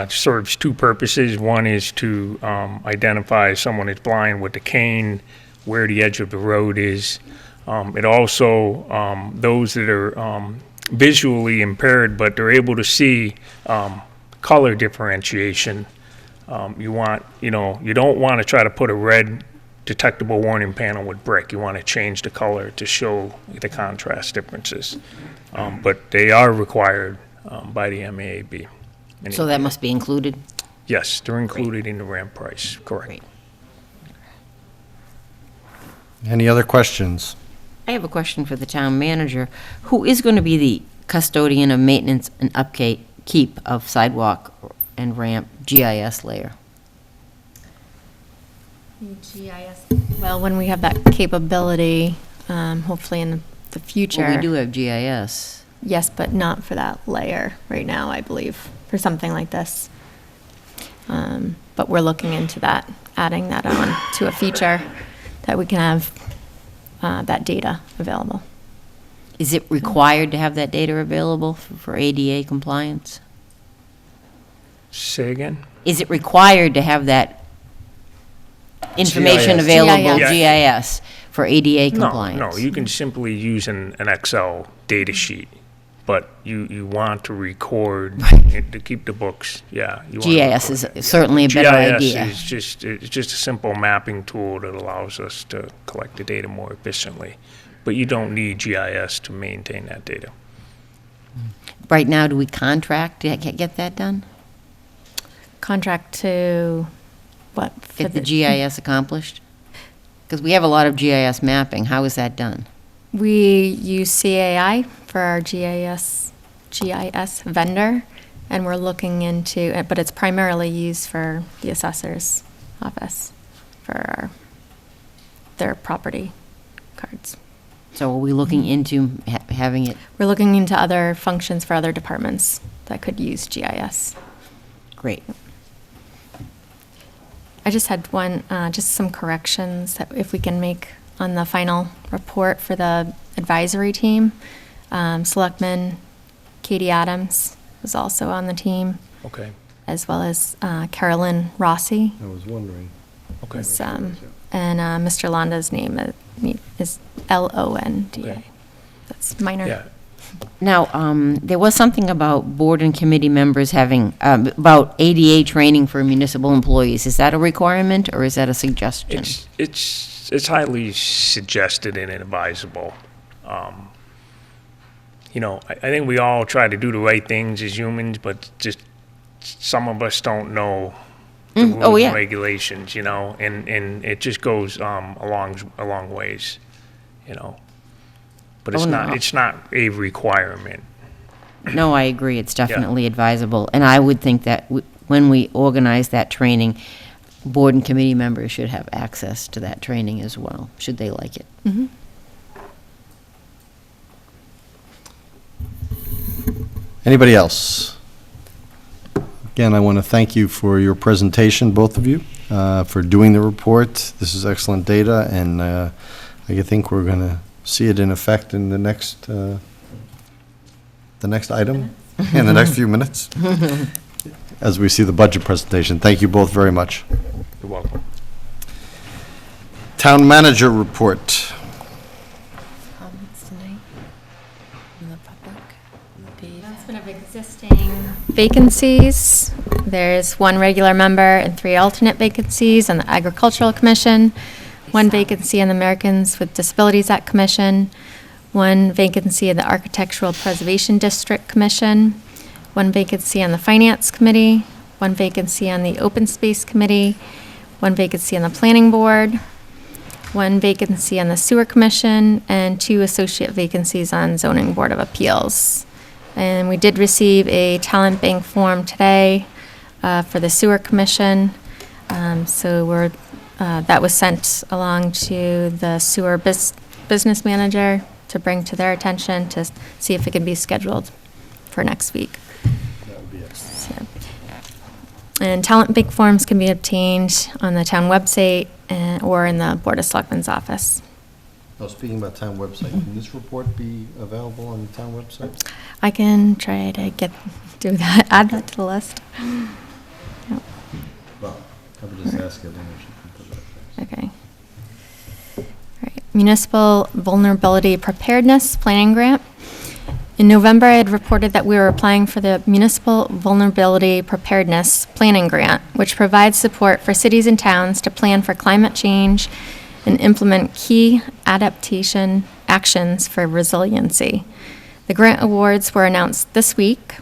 Serves 2 purposes. One is to identify someone is blind with the cane, where the edge of the road is. It also, those that are visually impaired, but they're able to see color differentiation. You don't want to try to put a red detectable warning panel with brick. You want to change the color to show the contrast differences. But they are required by the MAAB. So that must be included? Yes, they're included in the ramp price, correct. Great. Any other questions? I have a question for the town manager. Who is going to be the custodian of maintenance and upkeep of sidewalk and ramp GIS layer? GIS. Well, when we have that capability, hopefully in the future. Well, we do have GIS. Yes, but not for that layer right now, I believe, for something like this. But we're looking into that, adding that on to a feature that we can have that data available. Is it required to have that data available for ADA compliance? Say again? Is it required to have that information GIS. available, GIS. GIS, for ADA compliance? No, you can simply use an Excel data sheet, but you want to record, to keep the books, yeah. You want to GIS record is certainly a better idea. GIS is it's just a simple mapping tool that allows us to collect the data more efficiently. But you don't need GIS to maintain that data. Right now, do we contract to get that done? Contract to what? For Get the GIS accomplished? Because we have a lot of GIS mapping. How is that done? We use CAI for our GIS vendor, and we're looking into, but it's primarily used for the assessor's office for their property cards. So are we looking into having it? We're looking into other functions for other departments that could use GIS. Great. I just had one, just some corrections that if we can make on the final report for the advisory team. Selectman Katie Adams was also on the team, Okay, as well as Carolyn Rossi. I was wondering. okay. is, and Mr. Londa's name is Londa. Okay. That's minor. Yeah, Now, there was something about board and committee members having, about ADA training for municipal employees. Is that a requirement, or is that a suggestion? it's highly suggested and advisable. You know, I think we all try to do the right things as humans, but just some of us don't know the rules Oh, yeah. and regulations, you know, and it just goes a long ways, you know. But Oh, no. it's not a requirement. No, I agree. It's definitely advisable. And I would think that when we organize that training, board and committee members should have access to that training as well, should they like it. Mhm. Anybody else? Again, I want to thank you for your presentation, both of you, for doing the report. This is excellent data, and I think we're going to see it in effect in the next item, in the next few minutes, as we see the budget presentation. Thank you both very much. You're welcome. Town manager report. Announcement of existing vacancies. There's one regular member and 3 alternate vacancies on the Agricultural Commission, 1 vacancy on the Americans with Disabilities Act Commission, 1 vacancy in the Architectural Preservation District Commission, 1 vacancy on the Finance Committee, 1 vacancy on the Open Space Committee, 1 vacancy on the Planning Board, 1 vacancy on the Sewer Commission, and 2 associate vacancies on Zoning Board of Appeals. And we did receive a talent bank form today for the Sewer Commission. So that was sent along to the sewer business manager to bring to their attention to see if it can be scheduled for next week. So- And talent bank forms can be obtained on the town website or in the Board of Selectmen's office. Now, speaking about town website, can this report be available on the town website? I can try to do that, add that to the list. Well, I would just ask it, and she can put it up there. Okay. All right. Municipal Vulnerability Preparedness Planning Grant. In November, I had reported that we were applying for the Municipal Vulnerability Preparedness Planning Grant, which provides support for cities and towns to plan for climate change and implement key adaptation actions for resiliency. The grant awards were announced this week,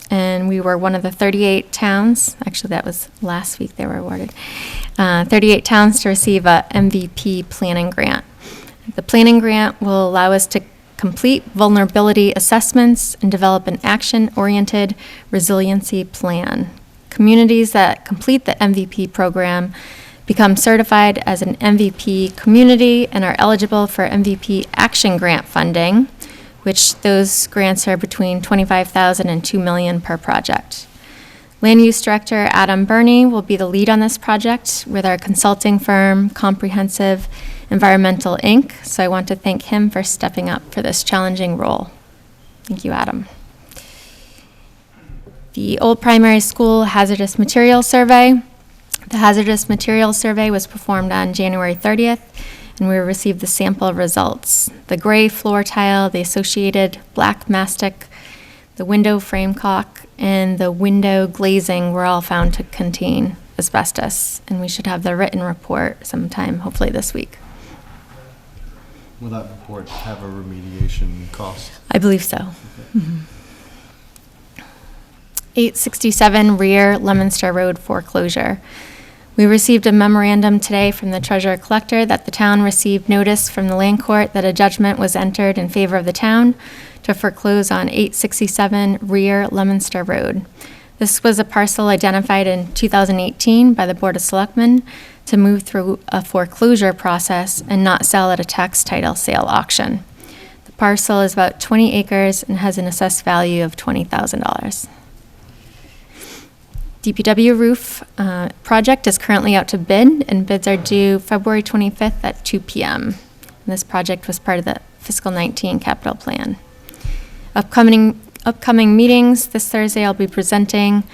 and we were one of the 38 towns, actually that was last week they were awarded, 38 towns to receive a MVP planning grant. The planning grant will allow us to complete vulnerability assessments and develop an action-oriented resiliency plan. Communities that complete the MVP program become certified as an MVP community and are eligible for MVP Action Grant funding, which those grants are between $25,000 and $2 million per project. Land Use Director Adam Burney will be the lead on this project with our consulting firm, Comprehensive Environmental Inc., so I want to thank him for stepping up for this challenging role. Thank you, Adam. The Old Primary School Hazardous Materials Survey. The Hazardous Materials Survey was performed on January 30th, and we received the sample results. The gray floor tile, the associated black mastic, the window frame caulk, and the window glazing were all found to contain asbestos, and we should have the written report sometime, hopefully this week. Will that report have a remediation cost? I believe so. Mm-hmm. 867 Rear Leominster Road foreclosure. We received a memorandum today from the treasurer collector that the town received notice from the land court that a judgment was entered in favor of the town to foreclose on 867 Rear Leominster Road. This was a parcel identified in 2018 by the Board of Selectmen to move through a foreclosure process and not sell at a tax title sale auction. The parcel is about 20 acres and has an assessed value of $20,000. DPW roof project is currently out to bid, and bids are due February 25th at 2 p.m. And this project was part of the fiscal 19 capital plan. Upcoming meetings, this Thursday I'll be presenting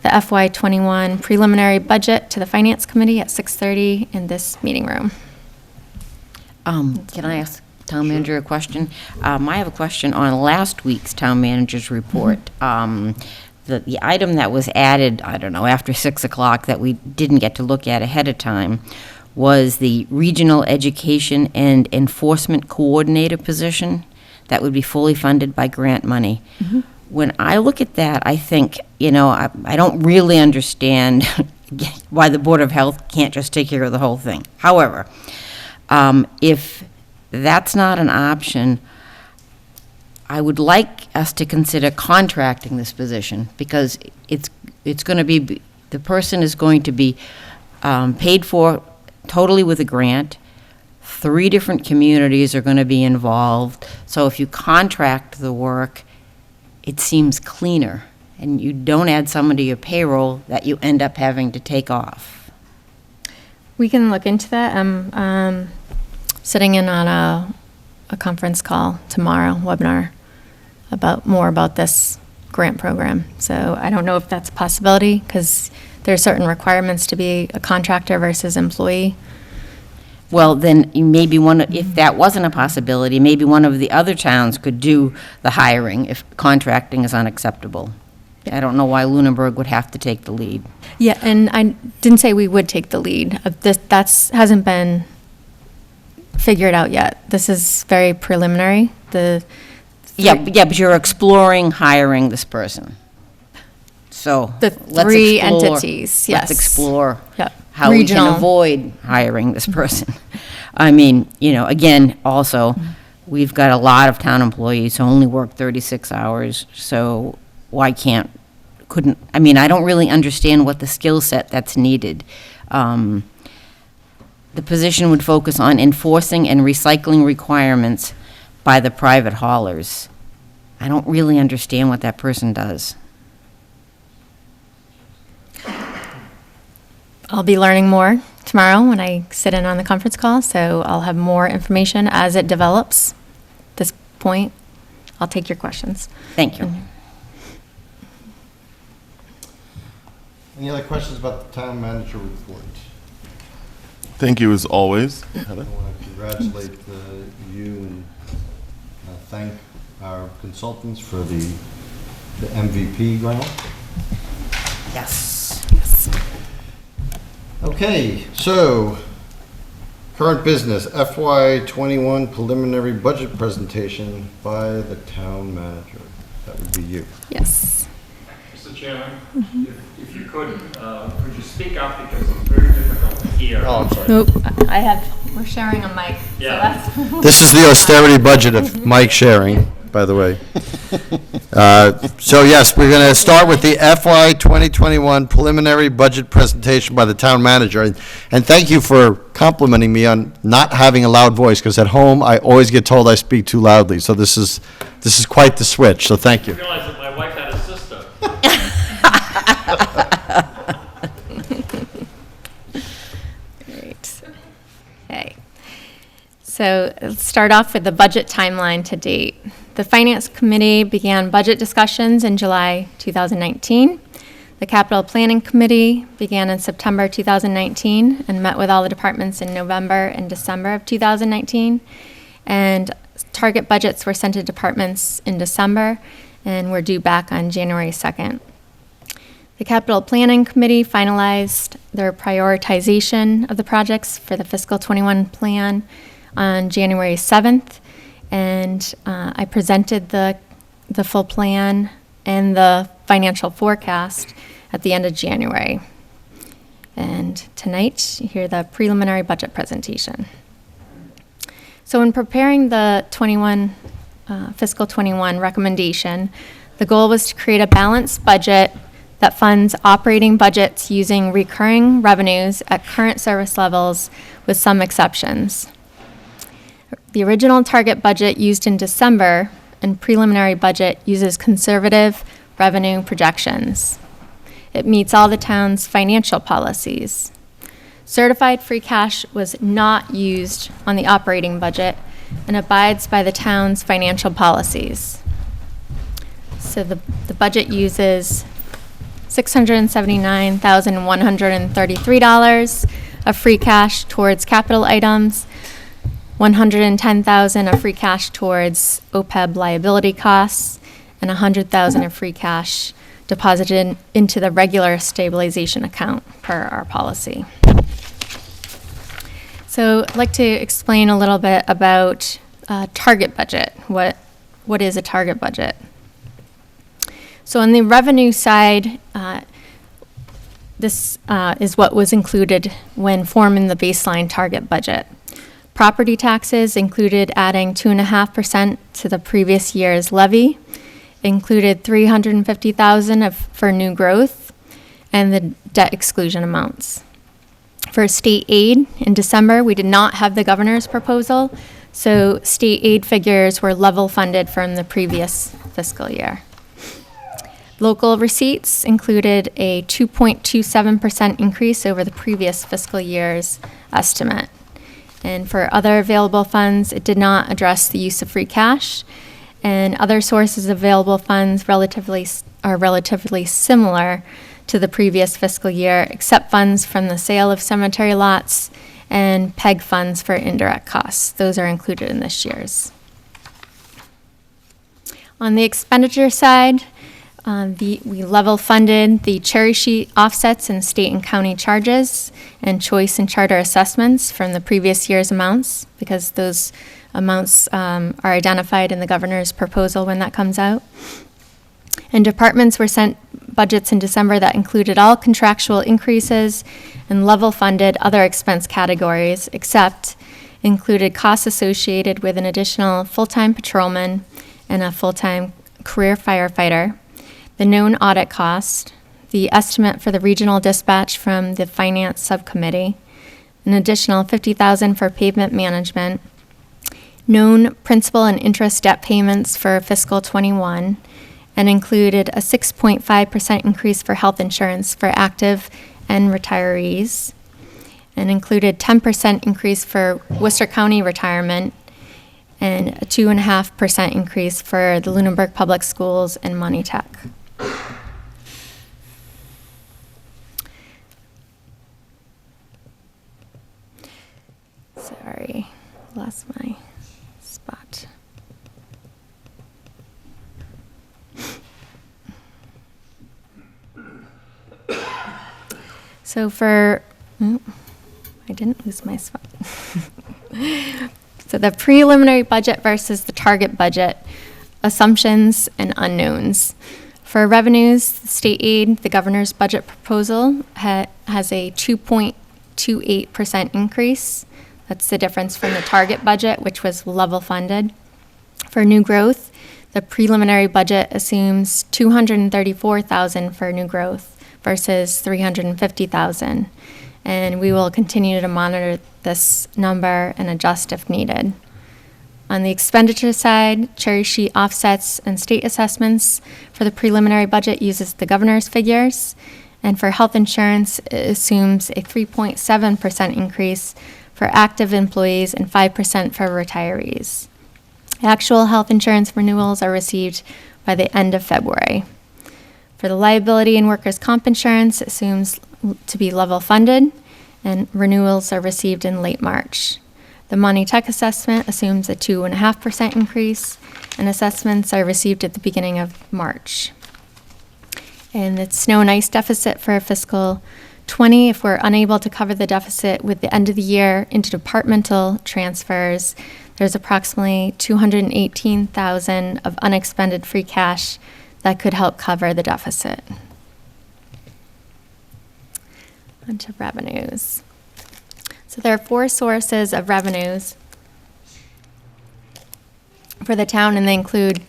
the FY21 preliminary budget to the Finance Committee at 6:30 in this meeting room. Can I ask Town Manager a question? I have a question on last week's Town Manager's report. The item that was added, I don't know, after 6 o'clock that we didn't get to look at ahead of time was the Regional Education and Enforcement Coordinator position that would be fully funded by grant money. Mm-hmm. When I look at that, I think, I don't really understand why the Board of Health can't just take care of the whole thing. However, if that's not an option, I would like us to consider contracting this position, because it's going to be, the person is going to be paid for totally with a grant. 3 different communities are going to be involved. So if you contract the work, it seems cleaner, and you don't add someone to your payroll that you end up having to take off. We can look into that. I'm sitting in on a conference call tomorrow, webinar, more about this grant program. So I don't know if that's a possibility, because there are certain requirements to be a contractor versus employee. Well, then maybe if that wasn't a possibility, maybe one of the other towns could do the hiring if contracting is unacceptable. I don't know why Lunenburg would have to take the lead. Yeah, and I didn't say we would take the lead. That hasn't been figured out yet. This is very preliminary. Yeah, but you're exploring hiring this person. So The let's 3 explore- entities, yes. Let's explore Yep. how we Regional. can avoid hiring this person. I mean, again, also, we've got a lot of town employees who only work 36 hours, so why I don't really understand what the skill set that's needed. The position would focus on enforcing and recycling requirements by the private haulers. I don't really understand what that person does. I'll be learning more tomorrow when I sit in on the conference call, so I'll have more information as it develops. At this point, I'll take your questions. Thank you. Any other questions about the Town Manager report? Thank you as always. I want to congratulate you and thank our consultants for the MVP grant? Yes. Okay, so, current business, FY '21 preliminary budget presentation by the town manager. That would be you. Yes. Mr. Chairman, if you could you speak up because it's very difficult to hear? Oh, I'm sorry. Nope, we're sharing a mic. Yeah. So that's This is the austerity budget of Mike sharing, by the way. So yes, we're going to start with the FY 2021 preliminary budget presentation by the town manager. And thank you for complimenting me on not having a loud voice, because at home, I always get told I speak too loudly. So this is quite the switch, so thank you. I realized that my wife had a sister. great. Okay. So let's start off with the budget timeline to date. The Finance Committee began budget discussions in July 2019. The Capital Planning Committee began in September 2019 and met with all the departments in November and December of 2019. And target budgets were sent to departments in December and were due back on January 2nd. The Capital Planning Committee finalized their prioritization of the projects for the fiscal 21 plan on January 7th. And I presented the full plan and the financial forecast at the end of January. And tonight, you hear the preliminary budget presentation. So in preparing the fiscal 21 recommendation, the goal was to create a balanced budget that funds operating budgets using recurring revenues at current service levels with some exceptions. The original target budget used in December and preliminary budget uses conservative revenue projections. It meets all the town's financial policies. Certified free cash was not used on the operating budget and abides by the town's financial policies. So the budget uses $679,133 of free cash towards capital items, $110,000 of free cash towards OPEB liability costs, and $100,000 of free cash deposited into the regular stabilization account per our policy. So I'd like to explain a little bit about target budget. What is a target budget? So on the revenue side, this is what was included when forming the baseline target budget. Property taxes included adding 2.5% to the previous year's levy, included $350,000 for new growth, and the debt exclusion amounts. For state aid, in December, we did not have the governor's proposal, so state aid figures were level funded from the previous fiscal year. Local receipts included a 2.27% increase over the previous fiscal year's estimate. And for other available funds, it did not address the use of free cash, and other sources of available funds are relatively similar to the previous fiscal year, except funds from the sale of cemetery lots and PEG funds for indirect costs. Those are included in this year's. On the expenditure side, we level funded the cherry sheet offsets in state and county charges and choice and charter assessments from the previous year's amounts, because those amounts are identified in the governor's proposal when that comes out. And departments were sent budgets in December that included all contractual increases and level funded other expense categories, except included costs associated with an additional full-time patrolman and a full-time career firefighter, the known audit cost, the estimate for the regional dispatch from the finance subcommittee, an additional $50,000 for pavement management, known principal and interest debt payments for fiscal 21, and included a 6.5% increase for health insurance for active and retirees, and included 10% increase for Worcester County retirement, and a 2.5% increase for the Lunenburg Public Schools and Monty Tech. Sorry, lost my spot. So for, I didn't lose my spot. So the preliminary budget versus the target budget, assumptions and unknowns. For revenues, state aid, the governor's budget proposal has a 2.28% increase. That's the difference from the target budget, which was level funded. For new growth, the preliminary budget assumes $234,000 for new growth versus $350,000. And we will continue to monitor this number and adjust if needed. On the expenditure side, cherry sheet offsets and state assessments for the preliminary budget uses the governor's figures. And for health insurance, it assumes a 3.7% increase for active employees and 5% for retirees. Actual health insurance renewals are received by the end of February. For the liability and workers' comp insurance, it assumes to be level funded, and renewals are received in late March. The Monty Tech assessment assumes a 2.5% increase, and assessments are received at the beginning of March. And the snow and ice deficit for fiscal 20, if we're unable to cover the deficit with the end of the year into departmental transfers, there's approximately $218,000 of unexpended free cash that could help cover the deficit. Onto revenues. So there are 4 sources of revenues for the town, and they include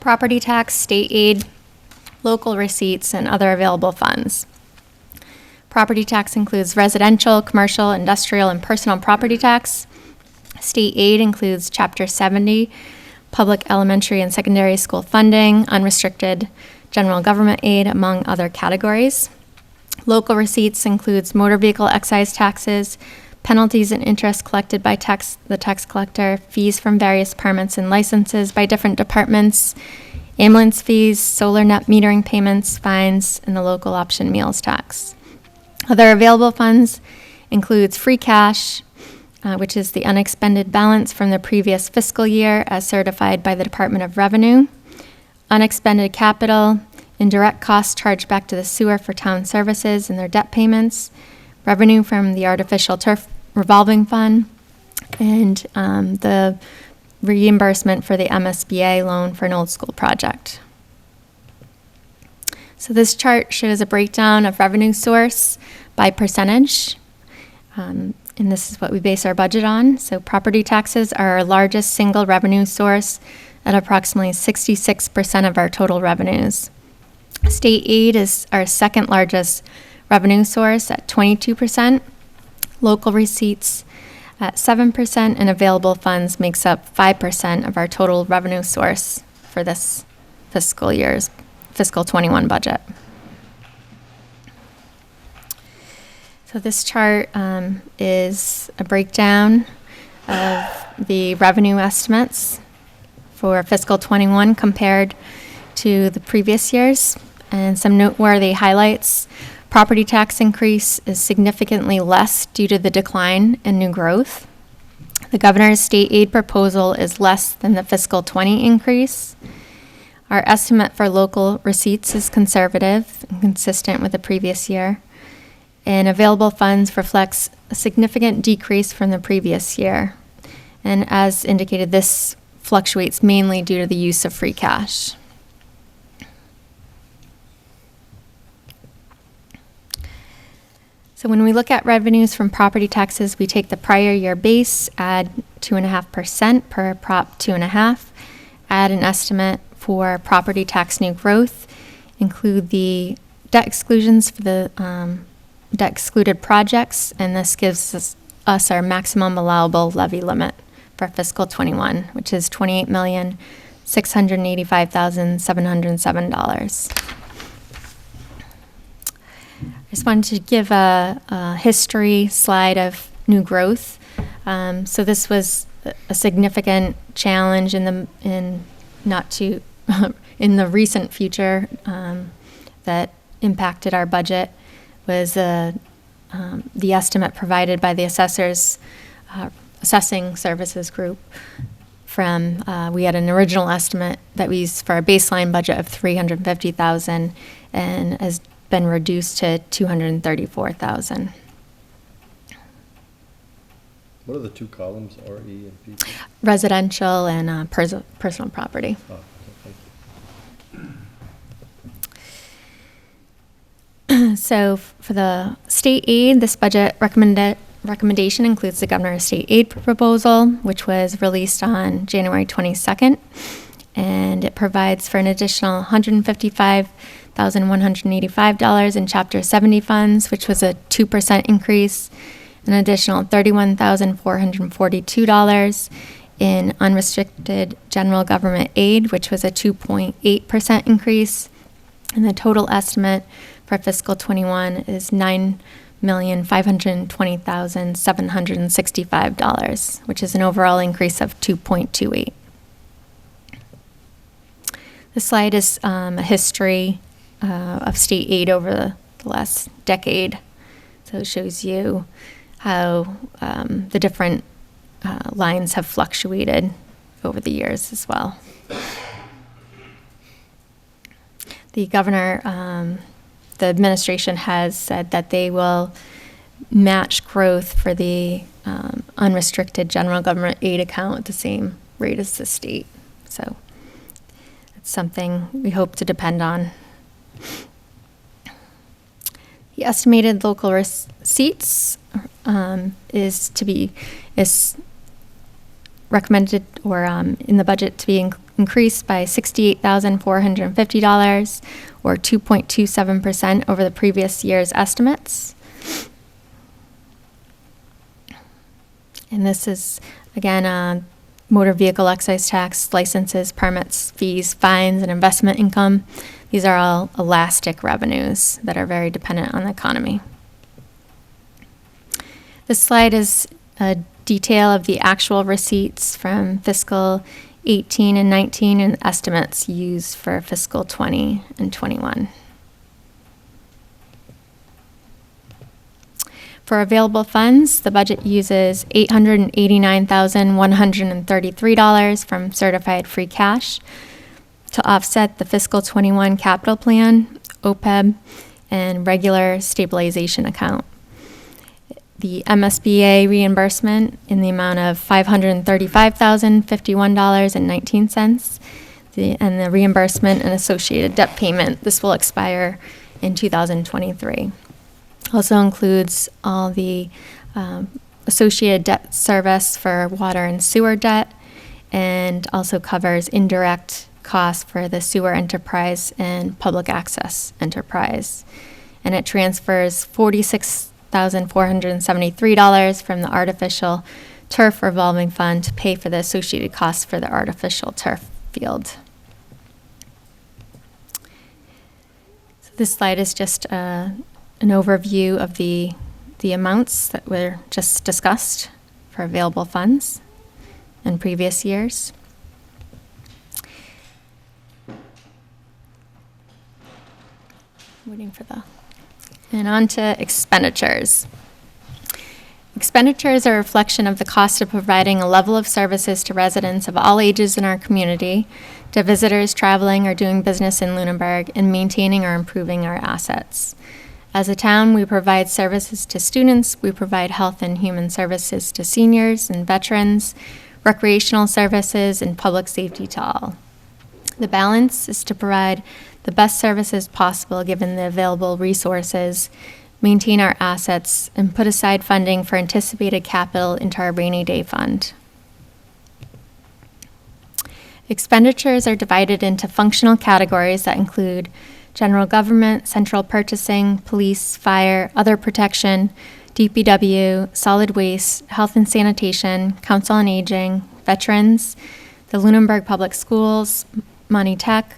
property tax, state aid, local receipts, and other available funds. Property tax includes residential, commercial, industrial, and personal property tax. State aid includes Chapter 70, public elementary and secondary school funding, unrestricted general government aid, among other categories. Local receipts includes motor vehicle excise taxes, penalties and interest collected by the tax collector, fees from various permits and licenses by different departments, ambulance fees, solar net metering payments, fines, and the local option meals tax. Other available funds includes free cash, which is the unexpended balance from the previous fiscal year as certified by the Department of Revenue, unexpended capital, indirect costs charged back to the sewer for town services and their debt payments, revenue from the artificial turf revolving fund, and the reimbursement for the MSBA loan for an old school project. So this chart shows a breakdown of revenue source by percentage, and this is what we base our budget on. So property taxes are our largest single revenue source at approximately 66% of our total revenues. State aid is our second largest revenue source at 22%, local receipts at 7%, and available funds makes up 5% of our total revenue source for this fiscal year's fiscal 21 budget. So this chart is a breakdown of the revenue estimates for fiscal 21 compared to the previous years, and some noteworthy highlights. Property tax increase is significantly less due to the decline in new growth. The governor's state aid proposal is less than the fiscal 20 increase. Our estimate for local receipts is conservative and consistent with the previous year. And available funds reflects a significant decrease from the previous year. And as indicated, this fluctuates mainly due to the use of free cash. So when we look at revenues from property taxes, we take the prior year base, add 2.5% per Prop 2.5, add an estimate for property tax new growth, include the debt exclusions for the debt excluded projects, and this gives us our maximum allowable levy limit for fiscal 21, which is $28,685,707. I just wanted to give a history slide of new growth. So this was a significant challenge in the recent future that impacted our budget was the estimate provided by the assessors assessing services group. From we had an original estimate that we used for a baseline budget of $350,000, and as been reduced to $234,000. What are the two columns, RE and P? Residential and personal property. Oh, okay, thank you. So for the state aid, this budget recommendation includes the governor's state aid proposal, which was released on January 22nd. And it provides for an additional $155,185 in Chapter 70 funds, which was a 2% increase, an additional $31,442 in unrestricted general government aid, which was a 2.8% increase, and the total estimate for fiscal '21 is $9,520,765, which is an overall increase of 2.28. This slide is a history of state aid over the last decade. So it shows you how the different lines have fluctuated over the years as well. The governor, the administration has said that they will match growth for the unrestricted general government aid account at the same rate as the state. So it's something we hope to depend on. The estimated local receipts is recommended or in the budget to be increased by $68,450 or 2.27% over the previous year's estimates. And this is, again, motor vehicle excise tax, licenses, permits, fees, fines, and investment income. These are all elastic revenues that are very dependent on the economy. This slide is a detail of the actual receipts from fiscal 18 and 19 and estimates used for fiscal 20 and 21. For available funds, the budget uses $889,133 from certified free cash to offset the fiscal 21 capital plan, OPEB, and regular stabilization account. The MSBA reimbursement in the amount of $535,051.19, and the reimbursement and associated debt payment. This will expire in 2023. Also includes all the associated debt service for water and sewer debt, and also covers indirect costs for the sewer enterprise and public access enterprise. And it transfers $46,473 from the artificial turf revolving fund to pay for the associated costs for the artificial turf field. So this slide is just an overview of the amounts that were just discussed for available funds in previous years. Waiting for the... And on to expenditures. Expenditures are a reflection of the cost of providing a level of services to residents of all ages in our community, to visitors traveling or doing business in Lunenburg, and maintaining or improving our assets. As a town, we provide services to students, we provide health and human services to seniors and veterans, recreational services, and public safety to all. The balance is to provide the best services possible given the available resources, maintain our assets, and put aside funding for anticipated capital into our rainy day fund. Expenditures are divided into functional categories that include general government, central purchasing, police, fire, other protection, DPW, solid waste, health and sanitation, council on aging, veterans, the Lunenburg Public Schools, Monty Tech,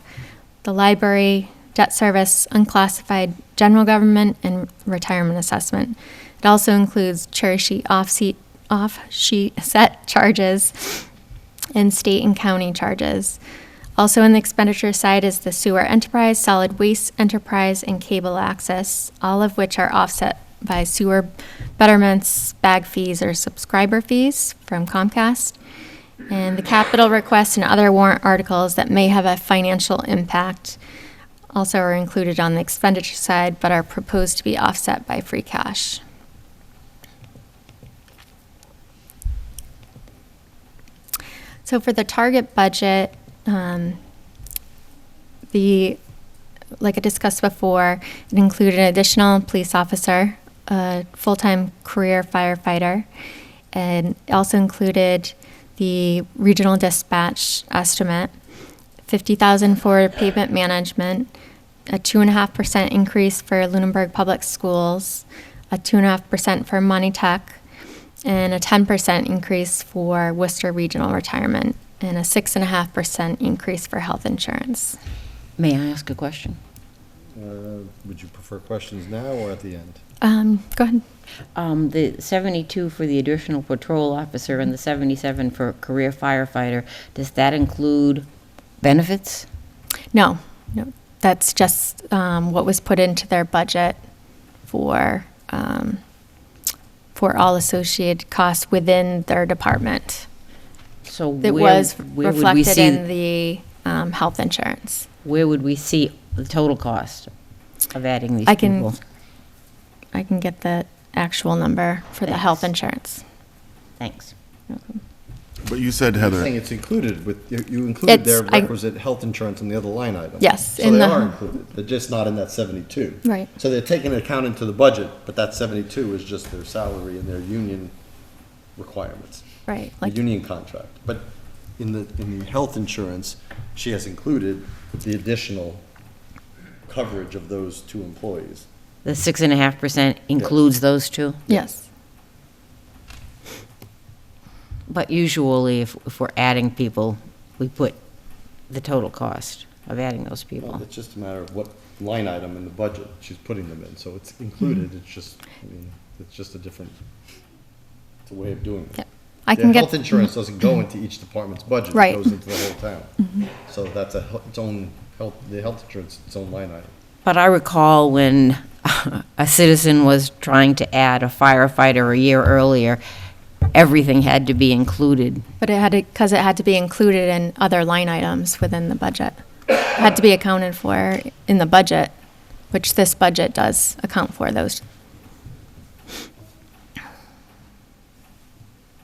the library, debt service, unclassified general government, and retirement assessment. It also includes cherry-sheet off-sheet set charges and state and county charges. Also in the expenditure side is the sewer enterprise, solid waste enterprise, and cable access, all of which are offset by sewer betterments, bag fees, or subscriber fees from Comcast, and the capital requests and other warrant articles that may have a financial impact also are included on the expenditure side, but are proposed to be offset by free cash. So for the target budget, like I discussed before, it included an additional police officer, a full-time career firefighter, and it also included the regional dispatch estimate, $50,000 for pavement management, a 2.5% increase for Lunenburg Public Schools, a 2.5% for Monty Tech, and a 10% increase for Worcester Regional Retirement, and a 6.5% increase for health insurance. May I ask a question? Would you prefer questions now or at the end? Go ahead. The 72 for the additional patrol officer and the 77 for career firefighter, does that include benefits? No, that's just what was put into their budget for all associated costs within their department. So It where was would we reflected see, in the health insurance. where would we see the total cost of adding these I people? can get the actual number for the health insurance. Thanks. But you said, I'm Heather, saying it's included you included their It's- I- requisite health insurance in the other line item. Yes, So in they the- are included, they're just not in that 72. Right. So they're taking account into the budget, but that 72 is just their salary and their union requirements. Right, The like, union contract. But in the health insurance, she has included the additional coverage of those two employees. The 6.5% includes those two? yes. But usually, if we're adding people, we put the total cost of adding those Well, people. it's just a matter of what line item in the budget she's putting them in. So it's included, it's just, it's just a different, it's a way of doing it. Yeah. I The can get. health insurance doesn't go into each department's budget. Right. It goes into the whole town. So that's its own the health insurance, its own line item. But I recall when a citizen was trying to add a firefighter a year earlier, everything had to be included. But it had to be included in other line items within the budget. It had to be accounted for in the budget, which this budget does account for those.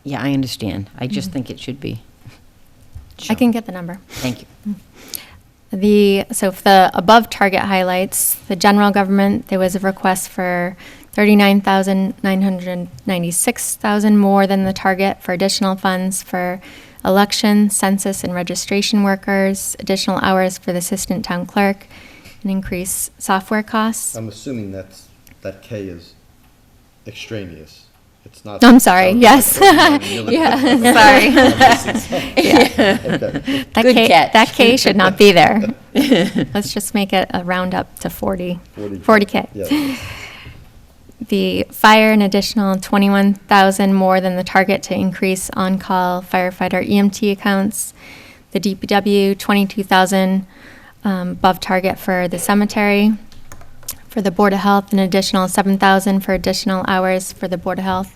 Yeah, I understand. I just think it should be. I can get the number. Thank you. So for the above target highlights, the general government, there was a request for $39,996,000 more than the target for additional funds for election, census, and registration workers, additional hours for the assistant town clerk, and increased software costs. I'm assuming that K is extraneous. It's not. I'm sorry, sounds yes. like something Yeah, sorry. Okay. That K should not be there. Let's just make it a round up to 40. 40K. Yeah. The fire, an additional 21,000 more than the target to increase on-call firefighter EMT accounts. The DPW, 22,000 above target for the cemetery. For the Board of Health, an additional 7,000 for additional hours for the Board of Health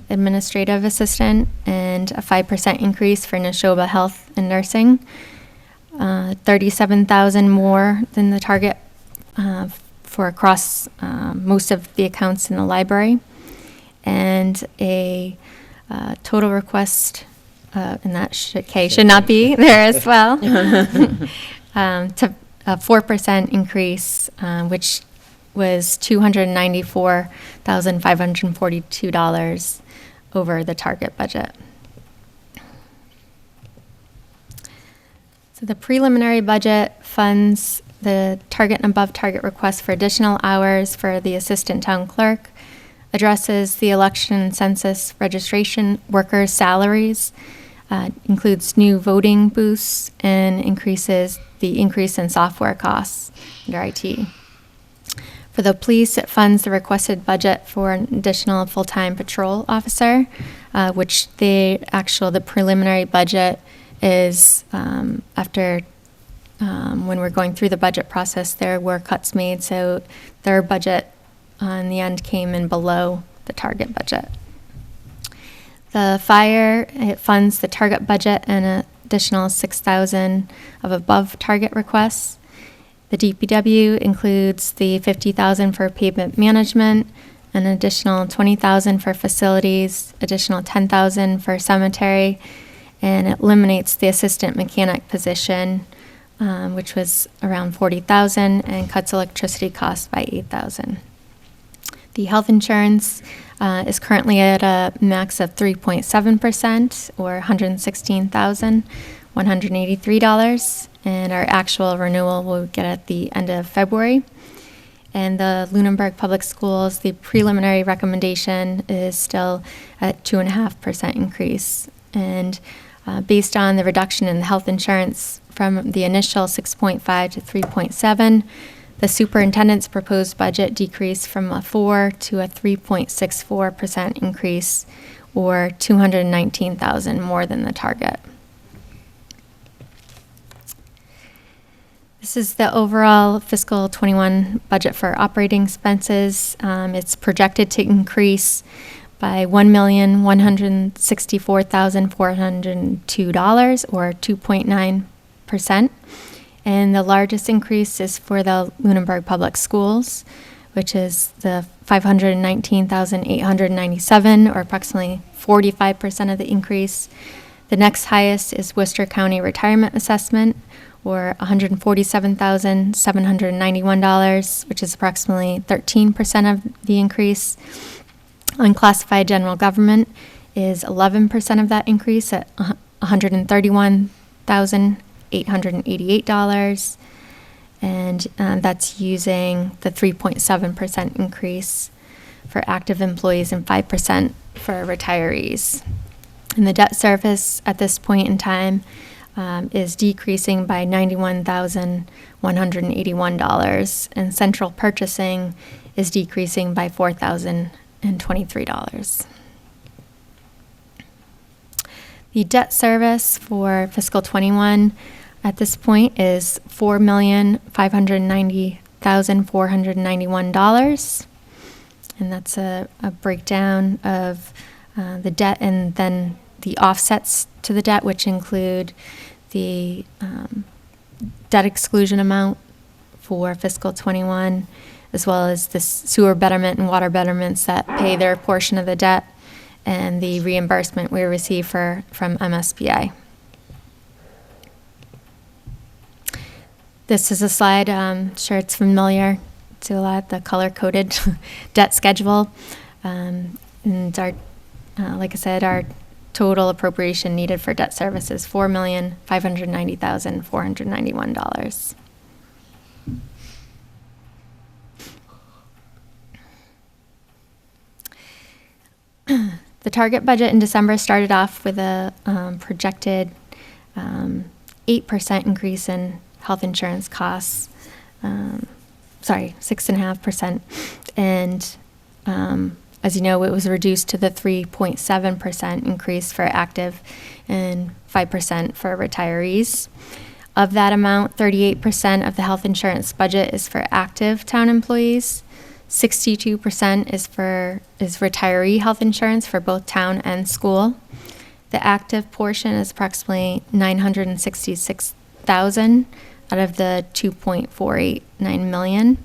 administrative assistant, and a 5% increase for Neshoba Health and Nursing. 37,000 more than the target for across most of the accounts in the library, and a total request, and that K should not be there as well, to a 4% increase, which was $294,542 over the target budget. So the preliminary budget funds the target and above target request for additional hours for the assistant town clerk, addresses the election and census registration workers' salaries, includes new voting booths, and increases the increase in software costs under IT. For the police, it funds the requested budget for an additional full-time patrol officer, which the preliminary budget is after when we're going through the budget process, there were cuts made, so their budget in the end came in below the target budget. The fire, it funds the target budget and an additional 6,000 of above target requests. The DPW includes the $50,000 for pavement management, an additional $20,000 for facilities, additional $10,000 for cemetery, and it eliminates the assistant mechanic position, which was around $40,000, and cuts electricity costs by $8,000. The health insurance is currently at a max of 3.7%, or $116,183, and our actual renewal will get at the end of February. And the Lunenburg Public Schools, the preliminary recommendation is still at 2.5% increase. And based on the reduction in the health insurance from the initial 6.5 to 3.7, the superintendent's proposed budget decreased from a 4 to a 3.64% increase, or $219,000 more than the target. This is the overall fiscal 21 budget for operating expenses. It's projected to increase by $1,164,402, or 2.9%. And the largest increase is for the Lunenburg Public Schools, which is the $519,897, or approximately 45% of the increase. The next highest is Worcester County Retirement Assessment, or $147,791, which is approximately 13% of the increase. Unclassified general government is 11% of that increase at $131,888, and that's using the 3.7% increase for active employees and 5% for retirees. And the debt service at this point in time is decreasing by $91,181, and central purchasing is decreasing by $4,023. The debt service for fiscal 21 at this point is $4,590,491, and that's a breakdown of the debt and then the offsets to the debt, which include the debt exclusion amount for fiscal 21, as well as the sewer betterment and water betterments that pay their portion of the debt, and the reimbursement we receive from MSBA. This is a slide, I'm sure it's familiar to a lot, the color-coded debt schedule. And our, like I said, our total appropriation needed for debt service is $4,590,491. The target budget in December started off with a projected 8% increase in health insurance costs. 6.5%. And as you know, it was reduced to the 3.7% increase for active and 5% for retirees. Of that amount, 38% of the health insurance budget is for active town employees. 62% is retiree health insurance for both town and school. The active portion is approximately $966,000 out of the $2.489 million.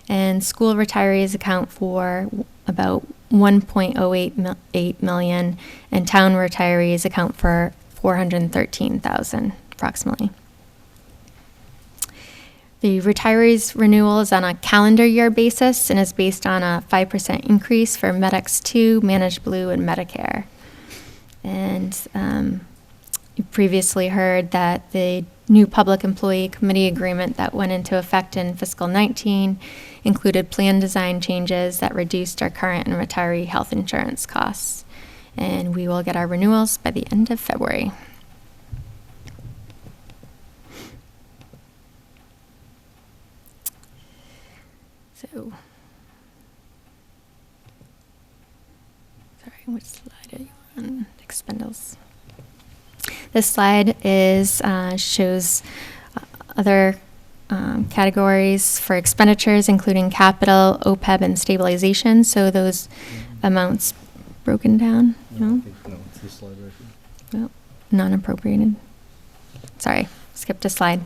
And school retirees account for about $1.088 million, and town retirees account for $413,000 approximately. The retirees renewal is on a calendar year basis and is based on a 5% increase for MedX2, Managed Blue, and Medicare. And you previously heard that the new Public Employee Committee agreement that went into effect in fiscal 19 included plan design changes that reduced our current and retiree health insurance costs. And we will get our renewals by the end of February. So, sorry, which slide are you on? Expendables. This slide is shows other categories for expenditures, including capital, OPEB, and stabilization. So those amounts broken down. No, it's this slide right here. no, non-appropriated. Sorry, skipped a slide.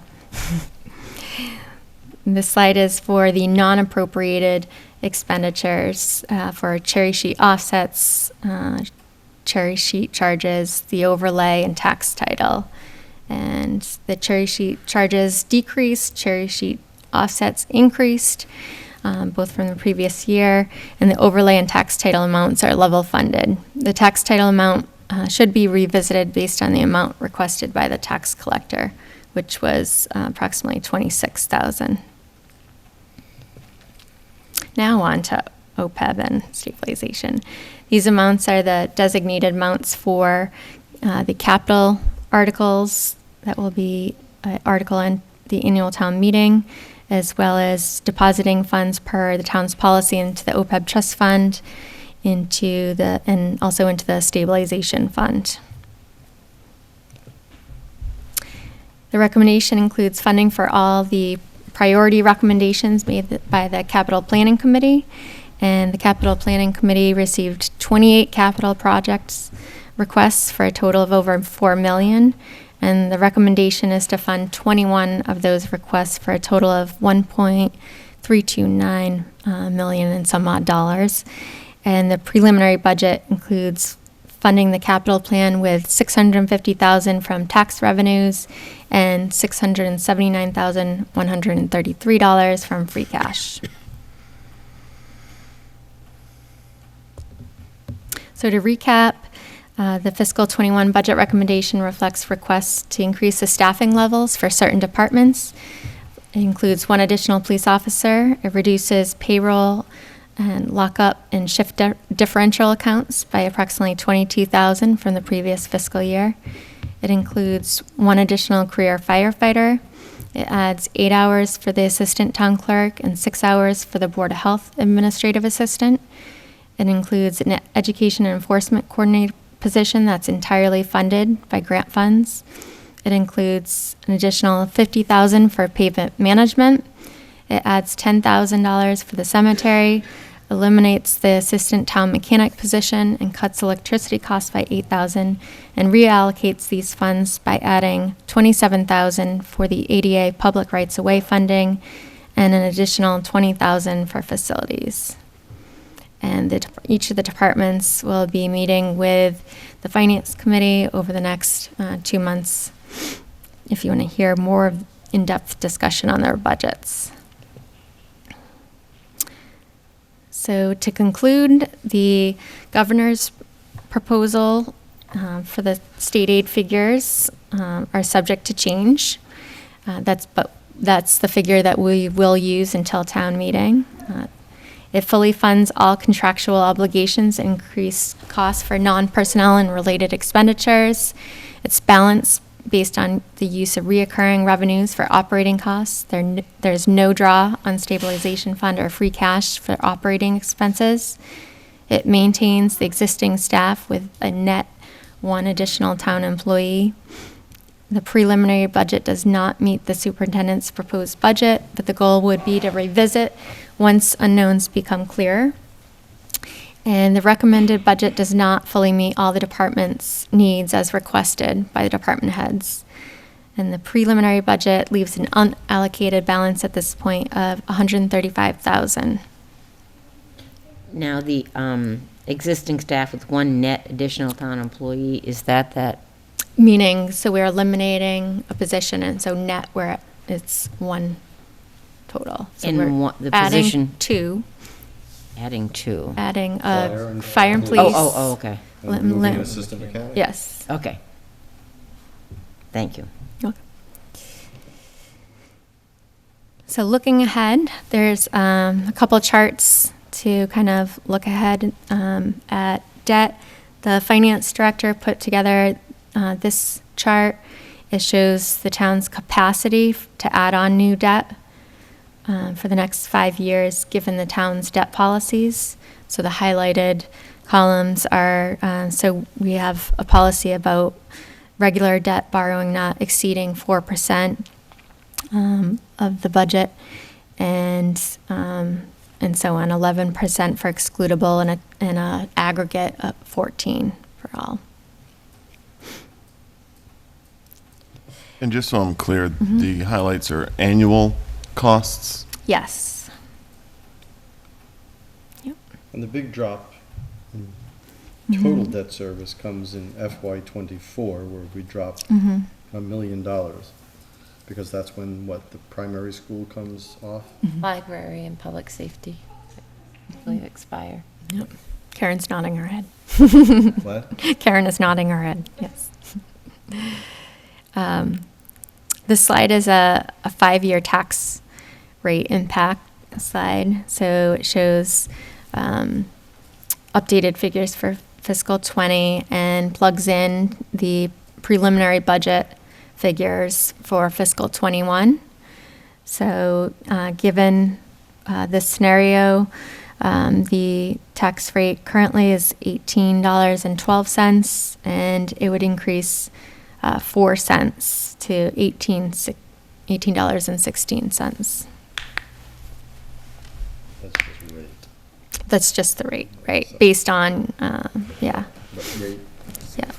This slide is for the non-appropriated expenditures for cherry sheet offsets, cherry sheet charges, the overlay, and tax title. And the cherry sheet charges decreased, cherry sheet offsets increased, both from the previous year, and the overlay and tax title amounts are level funded. The tax title amount should be revisited based on the amount requested by the tax collector, which was approximately $26,000. Now on to OPEB and stabilization. These amounts are the designated amounts for the capital articles that will be article in the annual town meeting, as well as depositing funds per the town's policy into the OPEB trust fund, and also into the stabilization fund. The recommendation includes funding for all the priority recommendations made by the Capital Planning Committee, and the Capital Planning Committee received 28 capital projects requests for a total of over $4 million, and the recommendation is to fund 21 of those requests for a total of $1.329 million and some odd dollars. And the preliminary budget includes funding the capital plan with $650,000 from tax revenues and $679,133 from free cash. So to recap, the fiscal 21 budget recommendation reflects requests to increase the staffing levels for certain departments. It includes 1 additional police officer. It reduces payroll and lockup and shift differential accounts by approximately $22,000 from the previous fiscal year. It includes 1 additional career firefighter. It adds 8 hours for the assistant town clerk and 6 hours for the Board of Health administrative assistant. It includes an education and enforcement coordinator position that's entirely funded by grant funds. It includes an additional $50,000 for pavement management. It adds $10,000 for the cemetery, eliminates the assistant town mechanic position, and cuts electricity costs by $8,000, and reallocates these funds by adding $27,000 for the ADA public rights of way funding and an additional $20,000 for facilities. And each of the departments will be meeting with the Finance Committee over the next 2 months if you want to hear more in-depth discussion on their budgets. So to conclude, the governor's proposal for the state aid figures are subject to change. That's the figure that we will use until town meeting. It fully funds all contractual obligations and increased costs for non-personnel and related expenditures. It's balanced based on the use of reoccurring revenues for operating costs. There's no draw on stabilization fund or free cash for operating expenses. It maintains the existing staff with a net 1 additional town employee. The preliminary budget does not meet the superintendent's proposed budget, but the goal would be to revisit once unknowns become clearer. And the recommended budget does not fully meet all the department's needs as requested by the department heads. And the preliminary budget leaves an unallocated balance at this point of $135,000. Now, the existing staff with 1 net additional town employee, is that? Meaning, so we're eliminating a position, and so net it's 1 total. So In we're the adding position? 2. Adding 2. Adding fire and police. Oh, okay. Moving assistant mechanic? Yes. Okay. Thank you. Okay. So looking ahead, there's a couple charts to kind of look ahead at debt. The finance director put together this chart. It shows the town's capacity to add on new debt for the next 5 years, given the town's debt policies. So the highlighted columns are, so we have a policy about regular debt borrowing not exceeding 4% of the budget, and so on, 11% for excludable, and a aggregate of 14 for all. And just so I'm clear, the highlights are annual costs? Yes. And the big drop in total debt service comes in FY '24, where we dropped $1 million. Because that's when, what, the primary school comes off? Library and public safety will expire. Yep. Karen's nodding her head. What? Karen is nodding her head, yes. This slide is a 5-year tax rate impact slide. So it shows updated figures for fiscal '20 and plugs in the preliminary budget figures for fiscal '21. So given this scenario, the tax rate currently is $18.12, and it would increase 4 cents to $18.16. That's just the rate, right? Based on, yeah. But rate Yeah.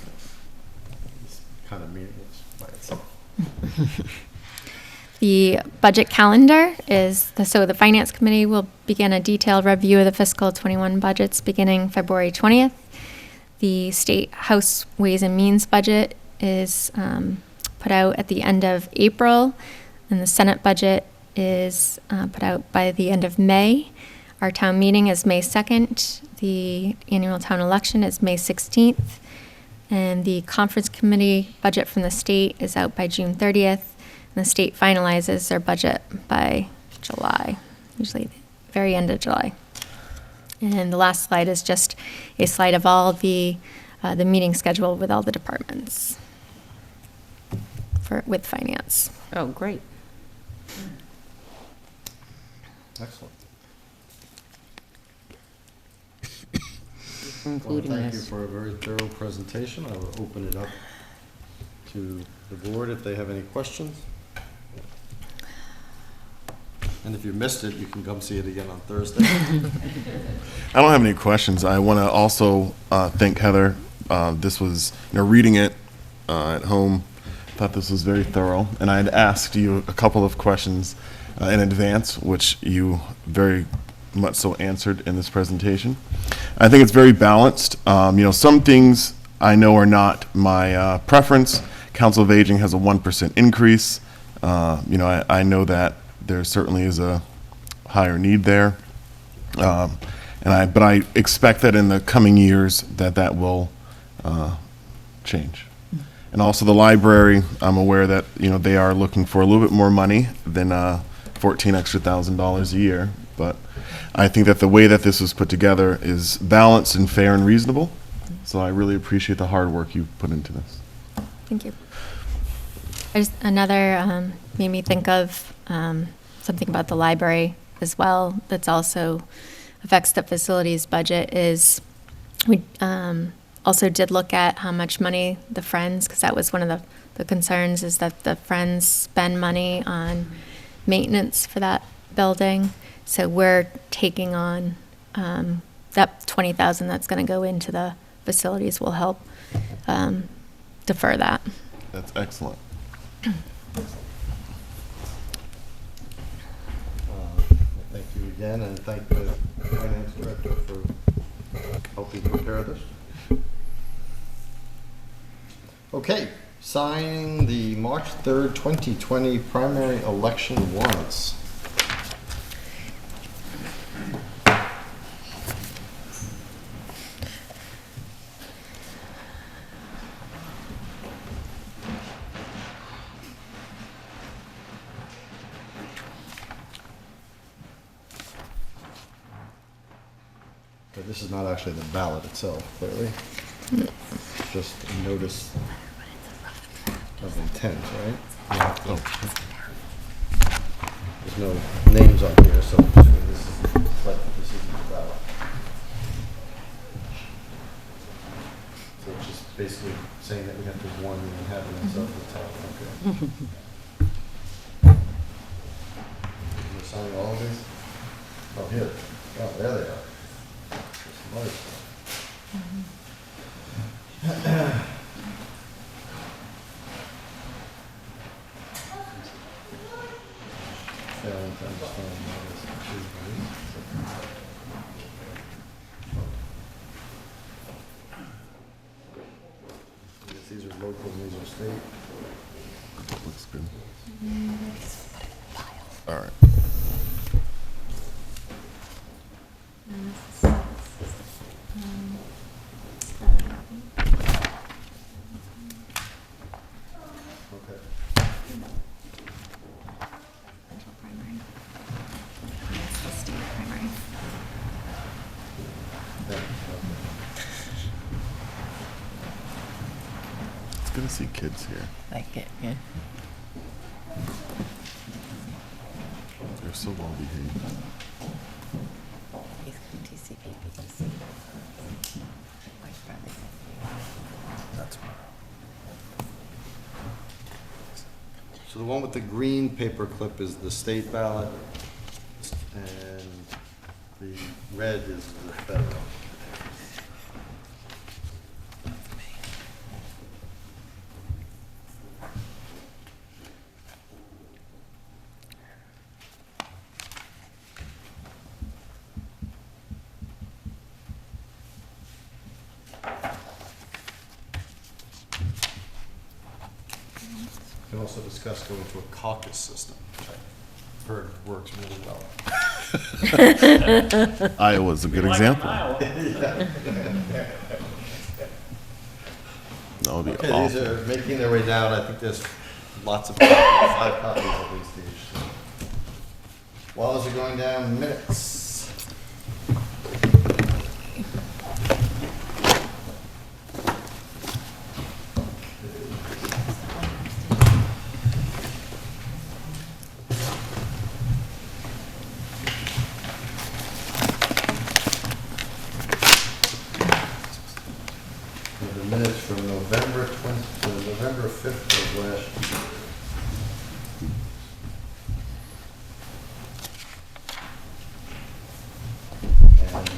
is kind of meaningless by itself. The budget calendar is, so the Finance Committee will begin a detailed review of the fiscal '21 budgets beginning February 20th. The State House Ways and Means budget is put out at the end of April, and the Senate budget is put out by the end of May. Our town meeting is May 2nd. The annual town election is May 16th. And the Conference Committee budget from the state is out by June 30th. And the state finalizes their budget by July, usually the very end of July. And the last slide is just a slide of all the meeting schedule with all the departments with finance. Oh, great. Excellent. Including Well, thank you this. for a very thorough presentation. I will open it up to the board if they have any questions. And if you missed it, you can come see it again on Thursday. I don't have any questions. I want to also thank Heather. This was, reading it at home, thought this was very thorough. And I had asked you a couple of questions in advance, which you very much so answered in this presentation. I think it's very balanced. Some things I know are not my preference. Council of Aging has a 1% increase. I know that there certainly is a higher need there. But I expect that in the coming years that will change. And also the library, I'm aware that, they are looking for a little bit more money than $14,000 extra a year. But I think that the way that this was put together is balanced and fair and reasonable. So I really appreciate the hard work you put into this. Thank you. Another made me think of something about the library as well that's also affects the facilities budget is we also did look at how much money the Friends, because that was one of the concerns, is that the Friends spend money on maintenance for that building. So we're taking on that $20,000 that's going to go into the facilities will help defer that. That's excellent. Thank you again, and thank the Finance Director for helping prepare this. Okay, signing the March 3rd, 2020 primary election warrants. Okay, this is not actually the ballot itself, clearly. It's just a notice of intent, right? Oh. There's no names on here, so this is the ballot. So it's just basically saying that we have to warn the inhabitants of the town, okay? We're signing all of these? Oh, here. Oh, there they are. And These are local, and these are state. Looks good. All right. It's good to see kids here. Like it, yeah. They're so well behaved. So the one with the green paper clip is the state ballot, and the red is the federal. We can also discuss going to a caucus system, which I've heard works really well. Iowa's a good example. That would be Okay, these awful. are making their way down. I think there's lots of copies, 5 copies at least each. So. While those are going down, minutes. The minutes from November 20th to November 5th of last year. And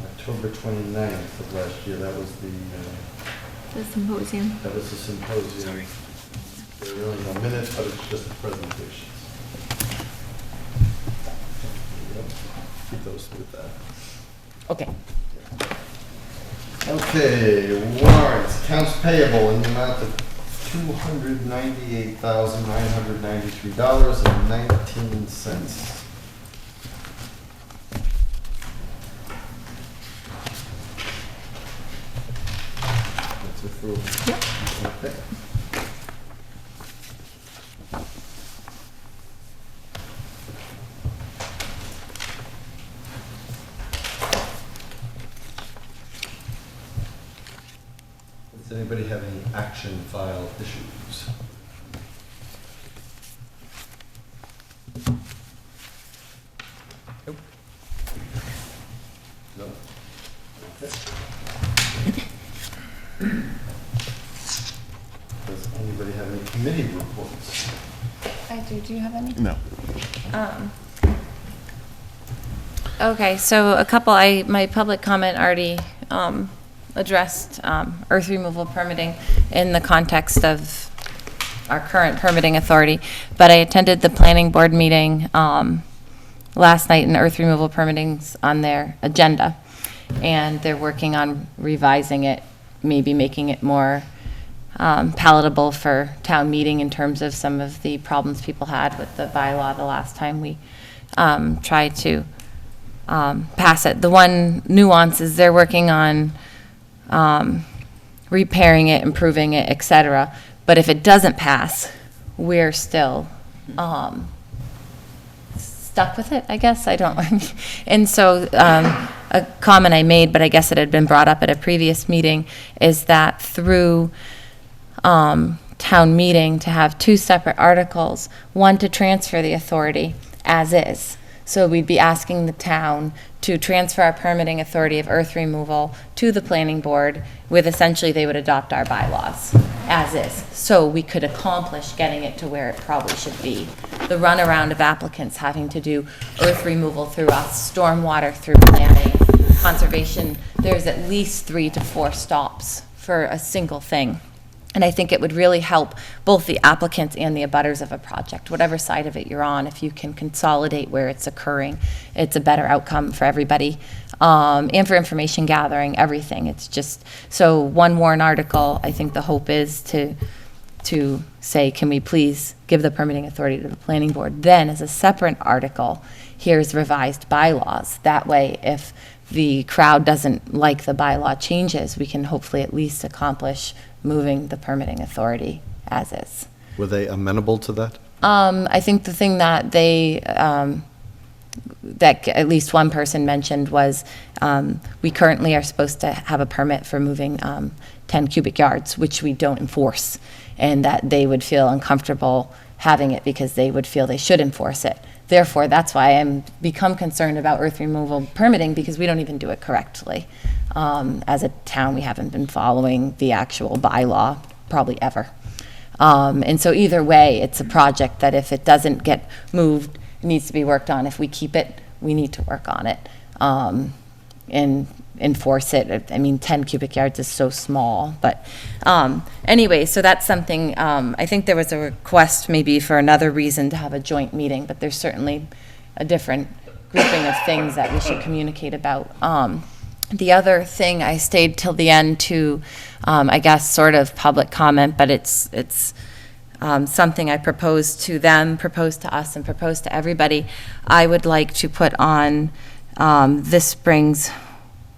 October 29th of last year, that was the symposium. that was the symposium. Sorry. There are really no minutes, but it's just the presentations. Keep those with that. Okay. Okay, warrants, accounts payable in the amount of $298,993.19. That's approved. Okay. Does anybody have any action file issues? Nope. No? Okay. Does anybody have any committee reports? I do. Do you have any? No. Okay, so a couple, my public comment already addressed earth removal permitting in the context of our current permitting authority, but I attended the planning board meeting last night, and earth removal permitting's on their agenda, and they're working on revising it, maybe making it more palatable for town meeting in terms of some of the problems people had with the bylaw the last time we tried to pass it. The one nuance is they're working on repairing it, improving it, et cetera. But if it doesn't pass, we're still stuck with it, I guess. I don't. And so a comment I made, but I guess it had been brought up at a previous meeting, is that through town meeting to have 2 separate articles, one to transfer the authority as is. So we'd be asking the town to transfer our permitting authority of earth removal to the planning board, with essentially they would adopt our bylaws as is. So we could accomplish getting it to where it probably should be. The runaround of applicants having to do earth removal through us, stormwater through planning, conservation, there's at least 3 to 4 stops for a single thing. And I think it would really help both the applicants and the abutters of a project, whatever side of it you're on. If you can consolidate where it's occurring, it's a better outcome for everybody, and for information gathering, everything. It's just, so one warrant article, I think the hope is to say, can we please give the permitting authority to the planning board? Then, as a separate article, here's revised bylaws. That way, if the crowd doesn't like the bylaw changes, we can hopefully at least accomplish moving the permitting authority as is. Were they amenable to that? I think the thing that they, that at least one person mentioned was, we currently are supposed to have a permit for moving 10 cubic yards, which we don't enforce, and that they would feel uncomfortable having it because they would feel they should enforce it. Therefore, that's why I'm become concerned about earth removal permitting, because we don't even do it correctly. As a town, we haven't been following the actual bylaw probably ever. And so either way, it's a project that if it doesn't get moved, it needs to be worked on. If we keep it, we need to work on it and enforce it. I mean, 10 cubic yards is so small, but anyway, so that's something, I think there was a request maybe for another reason to have a joint meeting, but there's certainly a different grouping of things that we should communicate about. The other thing, I stayed till the end to, I guess, sort of public comment, but it's something I proposed to them, proposed to us, and proposed to everybody. I would like to put on this spring's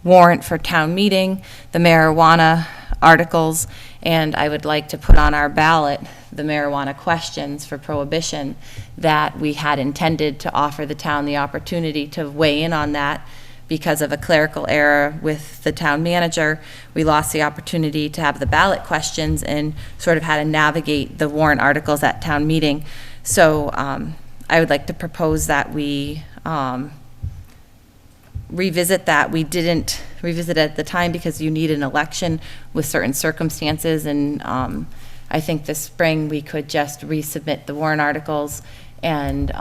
warrant for town meeting, the marijuana articles, and I would like to put on our ballot the marijuana questions for prohibition that we had intended to offer the town the opportunity to weigh in on that. Because of a clerical error with the town manager, we lost the opportunity to have the ballot questions and sort of had to navigate the warrant articles at town meeting. So I would like to propose that we revisit that. We didn't revisit it at the time because you need an election with certain circumstances, and I think this spring we could just resubmit the warrant articles and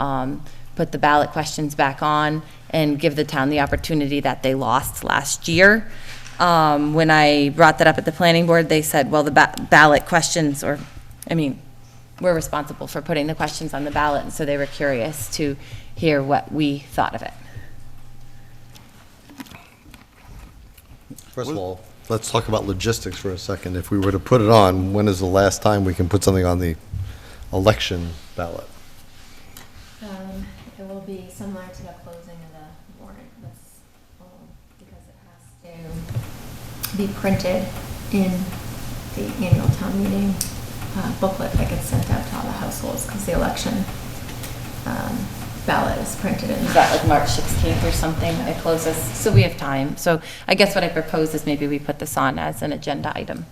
put the ballot questions back on and give the town the opportunity that they lost last year. When I brought that up at the planning board, they said, well, the ballot questions, or, I mean, we're responsible for putting the questions on the ballot, and so they were curious to hear what we thought of it. First of all, let's talk about logistics for a second. If we were to put it on, when is the last time we can put something on the election ballot? It will be similar to the closing of the warrant, because it has to be printed in the annual town meeting booklet that gets sent out to all the households, because the election ballot is printed in. Is that like March 16th or something? It closes, so we have time. So I guess what I propose is maybe we put this on as an agenda item.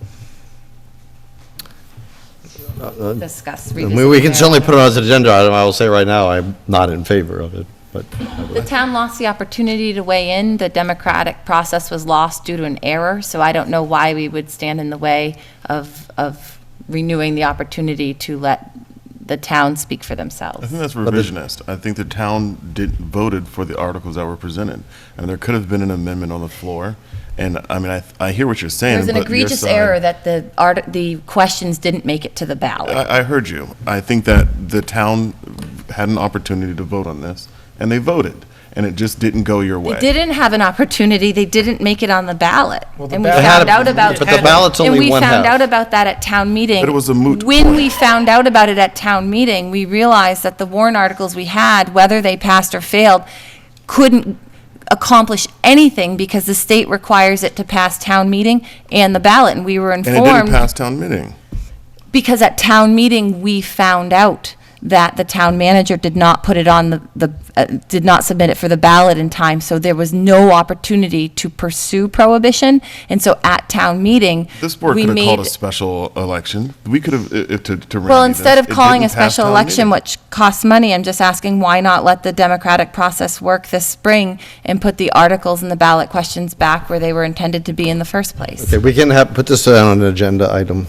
Discuss. I mean, we can certainly put it on as an agenda item. I will say right now, I'm not in favor of it, but. The town lost the opportunity to weigh in. The democratic process was lost due to an error, so I don't know why we would stand in the way of renewing the opportunity to let the town speak for themselves. I think that's revisionist. I think the town voted for the articles that were presented, and there could have been an amendment on the floor. And I mean, I hear what you're saying. There's an egregious error that the questions didn't make it to the ballot. I heard you. I think that the town had an opportunity to vote on this, and they voted, and it just didn't go your way. They didn't have an opportunity. They didn't make it on the ballot. Well, And we found out about But the ballot's and only we one found half. out about that at town meeting. But it was a moot When point. we found out about it at town meeting, we realized that the warrant articles we had, whether they passed or failed, couldn't accomplish anything because the state requires it to pass town meeting and the ballot, and we were And it didn't informed. pass town meeting. Because at town meeting, we found out that the town manager did not put it on did not submit it for the ballot in time, so there was no opportunity to pursue prohibition. And so at town meeting, This board we could have called made- a special election. We could have, to Well, remedy instead this. of It calling a didn't pass special town election, meeting. which costs money, I'm just asking why not let the democratic process work this spring and put the articles and the ballot questions back where they were intended to be in the first place? Okay, we can put this on an agenda item.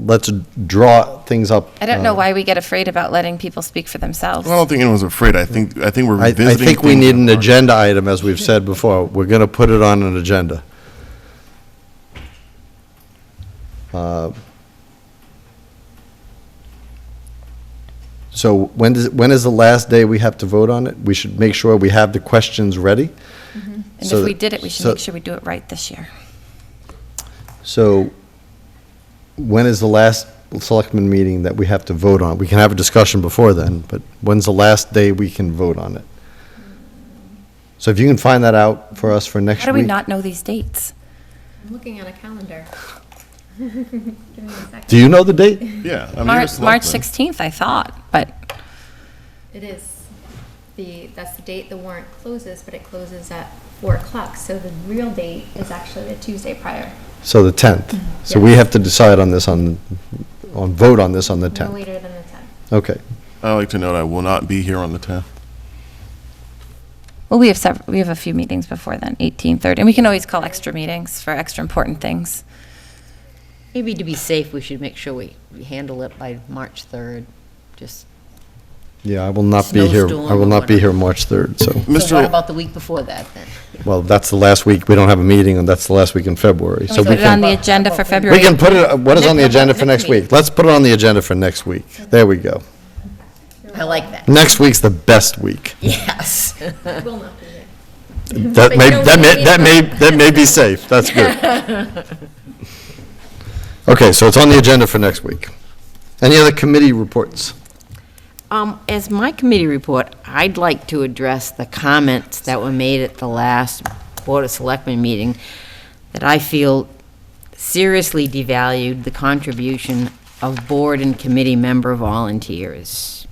let's draw things up. I don't know why we get afraid about letting people speak for themselves. I don't think anyone's afraid. I think we're I revisiting. think we things need that an are- agenda item, as we've said before. We're going to put it on an agenda. So when is the last day we have to vote on it? We should make sure we have the questions ready. And so if we that- did it, we should so- make sure we do it right this year. So when is the last selectmen meeting that we have to vote on? We can have a discussion before then, but when's the last day we can vote on it? So if you can find that out for us for next week. How do we not know these dates? I'm looking at a calendar. Give me a second. Do you know the date? Yeah. I mean, you're March selectmen. 16th, I thought, but It is. That's the date the warrant closes, but it closes at 4 o'clock. So the real date is actually the Tuesday prior. So the 10th. So we have to decide on this vote on this on the No 10th. later than the 10th. Okay. I'd like to note I will not be here on the 10th. well, we have a few meetings before then, 18th, 30, and we can always call extra meetings for extra important things. Maybe to be safe, we should make sure we handle it by March 3rd, just. Yeah, I will not be here. Snowstorm I will or not be whatever. here March 3rd, so. So what Mr. about the week before that, then? Well, that's the last week. We don't have a meeting, and that's the last week in February. Can So we we put it on can, the agenda for February? we can put it, what is on the Next- agenda for next next week? Let's put it on the agenda for next week. There we go. I like that. Next week's the best week. Yes. Will not be here. That may, that may be safe. That's good. Okay, so it's on the agenda for next week. Any other committee reports? As my committee report, I'd like to address the comments that were made at the last Board of Selectmen meeting that I feel seriously devalued the contribution of board and committee member volunteers.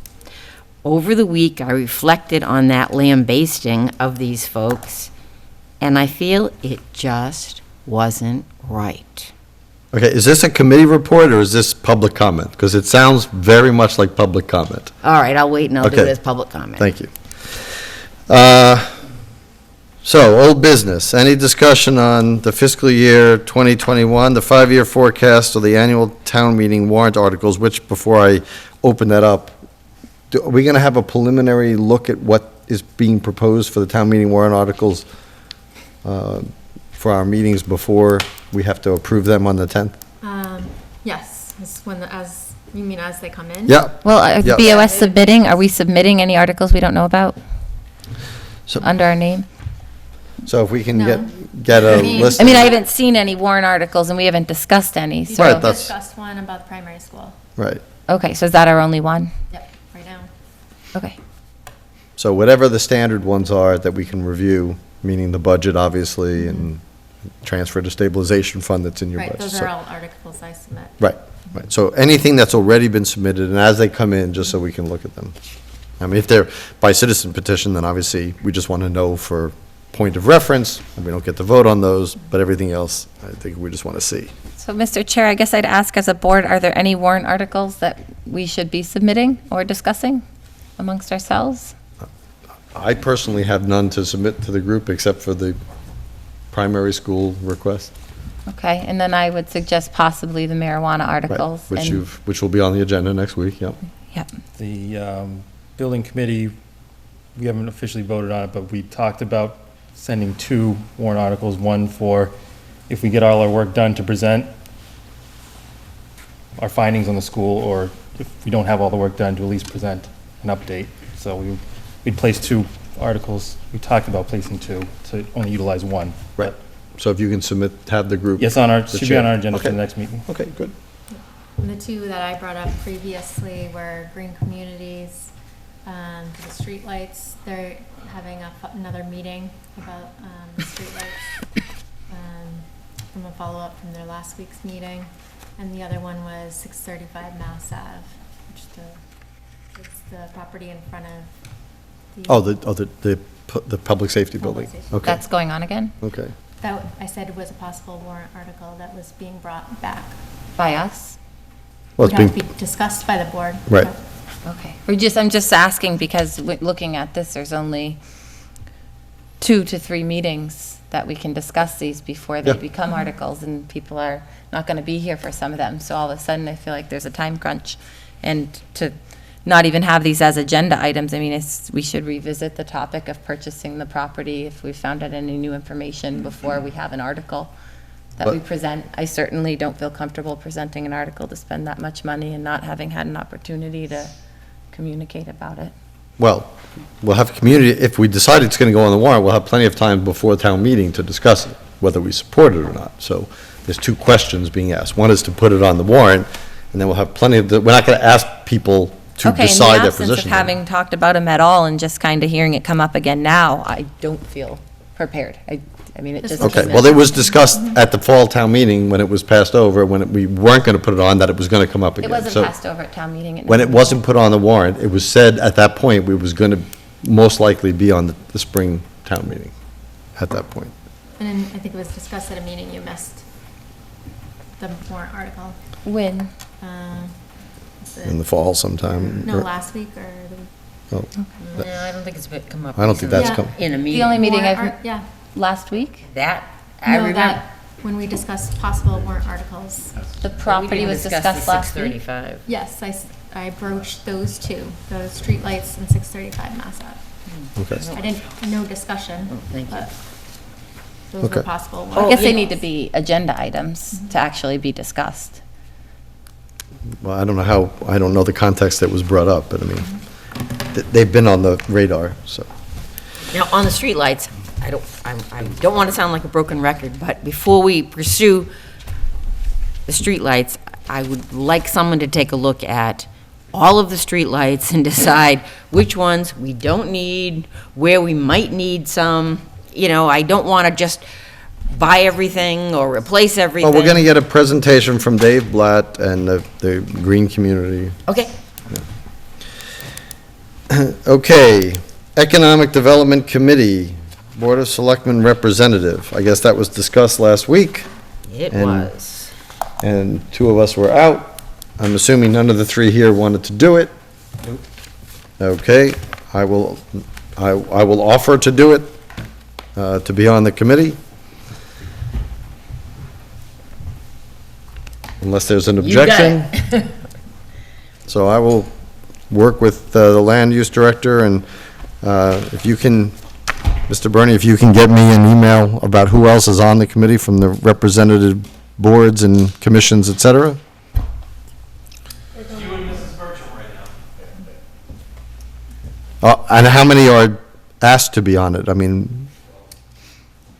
Over the week, I reflected on that lambasting of these folks, and I feel it just wasn't right. Okay, is this a committee report, or is this public comment? Because it sounds very much like public comment. All right, I'll wait and I'll do it Okay. as public comment. Thank you. So, old business. Any discussion on the fiscal year 2021, the 5-year forecast, or the annual town meeting warrant articles, which, before I open that up, are we going to have a preliminary look at what is being proposed for the town meeting warrant articles for our meetings before we have to approve them on the 10th? Yes, you mean as they come in? Yeah. Well, Yeah. BOS submitting, are we submitting any articles we don't know about So- under our name? So if we can No. get a I mean- list. I mean, I haven't seen any warrant articles, and we haven't discussed any, You so. Right, just that's- discussed one about the primary school. Right. Okay, so is that our only one? Yep, right now. Okay. So whatever the standard ones are that we can review, meaning the budget, obviously, and transfer to stabilization fund that's in your Right, budget. those So- are all articles I submit. Right, right. So anything that's already been submitted, and as they come in, just so we can look at them. I mean, if they're by citizen petition, then obviously, we just want to know for point of reference, and we don't get to vote on those, but everything else, I think we just want to see. So, Mr. Chair, I guess I'd ask as a board, are there any warrant articles that we should be submitting or discussing amongst ourselves? I personally have none to submit to the group except for the primary school request. Okay, and then I would suggest possibly the marijuana Right, articles. which and- which will be on the agenda next week, yep. Yep. The building committee, we haven't officially voted on it, but we talked about sending 2 warrant articles, one for if we get all our work done to present our findings on the school, or if we don't have all the work done, to at least present an update. So we'd place 2 articles. We talked about placing 2, to only utilize 1. Right. So if you can submit, have the group. Yes, the should be on our chair. agenda for the Okay. next meeting. Okay, good. And the 2 that I brought up previously were Green Communities, for the streetlights. They're having another meeting about the streetlights from a follow-up from their last week's meeting. And the other one was 635 Mass Ave, which it's the property in front of the. The public safety building. Public safety. Okay, That's going on again? okay. That I said was a possible warrant article that was being brought back. By us? Well, Would it's have being, to be discussed by the board. Right. Okay. I'm just asking because looking at this, there's only 2 to 3 meetings that we can discuss these before they Yeah. become articles, and people are not going to be here for some of them. So all of a sudden, I feel like there's a time crunch. And to not even have these as agenda items, I mean, we should revisit the topic of purchasing the property if we found out any new information before we have an article that we But- present. I certainly don't feel comfortable presenting an article to spend that much money and not having had an opportunity to communicate about it. Well, we'll have community, if we decide it's going to go on the warrant, we'll have plenty of time before town meeting to discuss it, whether we support it or not. So there's two questions being asked. One is to put it on the warrant, and then we'll have plenty of, we're not going to ask people to Okay, in the decide their absence of position. having talked about them at all and just kind of hearing it come up again now, I don't feel prepared. I mean, it just. Okay, came well, in. it was discussed at the fall town meeting when it was passed over, when we weren't going to put it on, that it was going to come up It again. wasn't So passed over at town meeting. when it wasn't put on the warrant, it was said at that point, we was going to most likely be on the spring town meeting at that point. And then I think it was discussed at a meeting, you missed the warrant article. When? Was it- In the fall sometime. No, or- last week or the week. oh, No, I don't think it's come up. I don't think that's recently come. In a meeting. The only meeting Warrant I've, art- Yeah, last week? That, I no, remember. that, when we discussed possible warrant articles. The property was discussed last week? 635. Yes, I broached those two, the streetlights and 635 Mass Ave. Okay. I didn't, no discussion, thank you. but those Okay. were possible. I Oh, guess they yeah. need to be agenda items to actually be discussed. Well, I don't know how, I don't know the context that was brought up, but I mean, they've been on the radar, so. Now, on the streetlights, I don't want to sound like a broken record, but before we pursue the streetlights, I would like someone to take a look at all of the streetlights and decide which ones we don't need, where we might need some. You know, I don't want to just buy everything or replace everything. Well, we're going to get a presentation from Dave Blatt and the Green Community. Okay. Okay, Economic Development Committee, Board of Selectmen Representative. I guess that was discussed last week, It And- was. and two of us were out. I'm assuming none of the three here wanted to do it. Okay, I will offer to do it, to be on the committee. Unless there's an You got objection. it. So I will work with the land use director, and if you can, Mr. Bernie, if you can get me an email about who else is on the committee from the representative boards and commissions, et cetera. And how many are asked to be on it? I mean,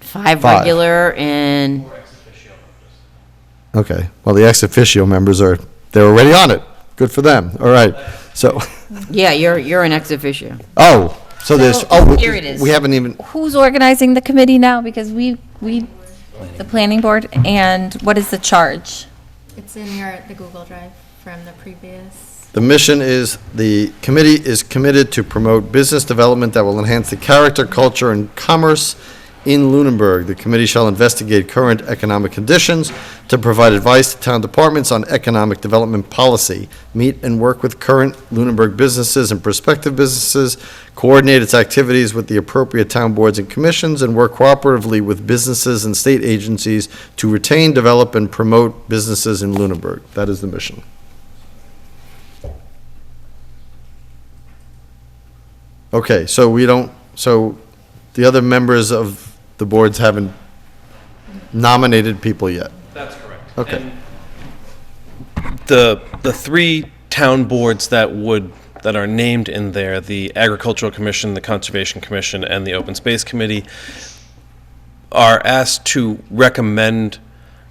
Five Five. regular and, okay, well, the ex officio members they're already on it. Good for them. All right, so, yeah, you're an ex officio. so there's, Here it is. we haven't even, Who's organizing the committee now? Because we, the planning board, and what is the charge? It's in the Google Drive from the previous. the mission is, the committee is committed to promote business development that will enhance the character, culture, and commerce in Lunenburg. The committee shall investigate current economic conditions to provide advice to town departments on economic development policy, meet and work with current Lunenburg businesses and prospective businesses, coordinate its activities with the appropriate town boards and commissions, and work cooperatively with businesses and state agencies to retain, develop, and promote businesses in Lunenburg. That is the mission. Okay, so the other members of the boards haven't nominated people yet? That's correct. Okay. And the three town boards that are named in there, the Agricultural Commission, the Conservation Commission, and the Open Space Committee, are asked to recommend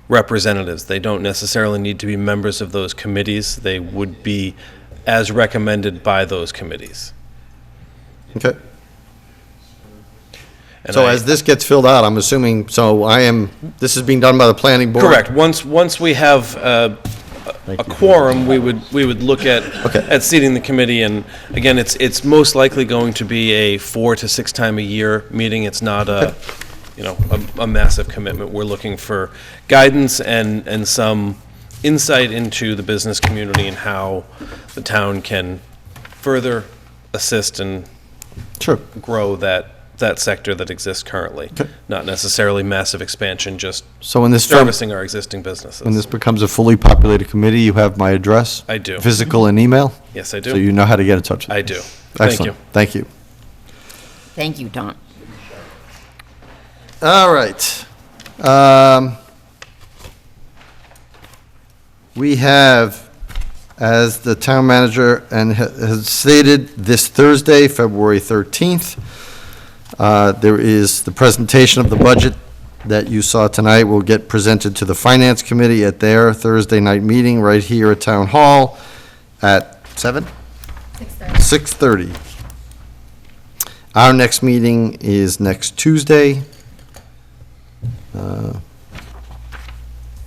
representatives. They don't necessarily need to be members of those committees. They would be as recommended by those committees. Okay. And So I- as this gets filled out, I'm assuming, this is being done by the planning board? Correct. Once we have a quorum, we would look at seating the committee, and again, it's most likely going to be a 4 to 6 time a year meeting. It's not a massive commitment. We're looking for guidance and some insight into the business community and how the town can further assist and Sure. grow that that sector that exists currently. Not necessarily massive expansion, just So when this servicing our existing businesses. when this becomes a fully populated committee, you have my address? I do. Physical and email? Yes, I do. So you know how to get in touch with me? I do. Thank Excellent. you. Thank you. Thank you, Don. All right. We have, as the town manager has stated, this Thursday, February 13th, there is the presentation of the budget that you saw tonight will get presented to the Finance Committee at their Thursday night meeting right here at Town Hall at 7? 6:30. Our next meeting is next Tuesday.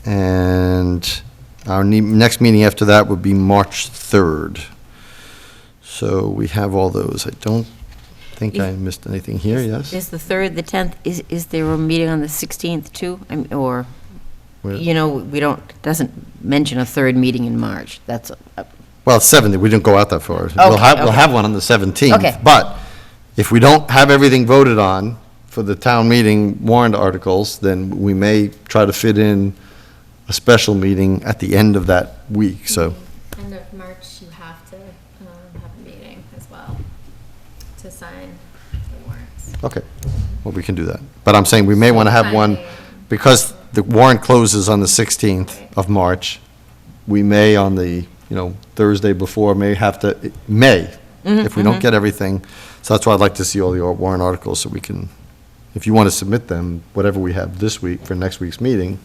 And our next meeting after that would be March 3rd. So we have all those. I don't think I missed anything here, yes? Is the 3rd, the 10th, is there a meeting on the 16th too? I mean, or, Where- doesn't mention a third meeting in March. That's, Well, 70, we didn't go out that far. We'll Okay. have one on the 17th. Okay. But if we don't have everything voted on for the town meeting warrant articles, then we may try to fit in a special meeting at the end of that week, so. End of March, you have to have a meeting as well to sign the warrants. Okay, well, we can do that. But I'm saying we may want to have one, because the warrant closes on the 16th of March. We may on the, Thursday before, if we don't get everything. So that's why I'd like to see all the warrant articles, so we can, if you want to submit them, whatever we have this week for next week's meeting,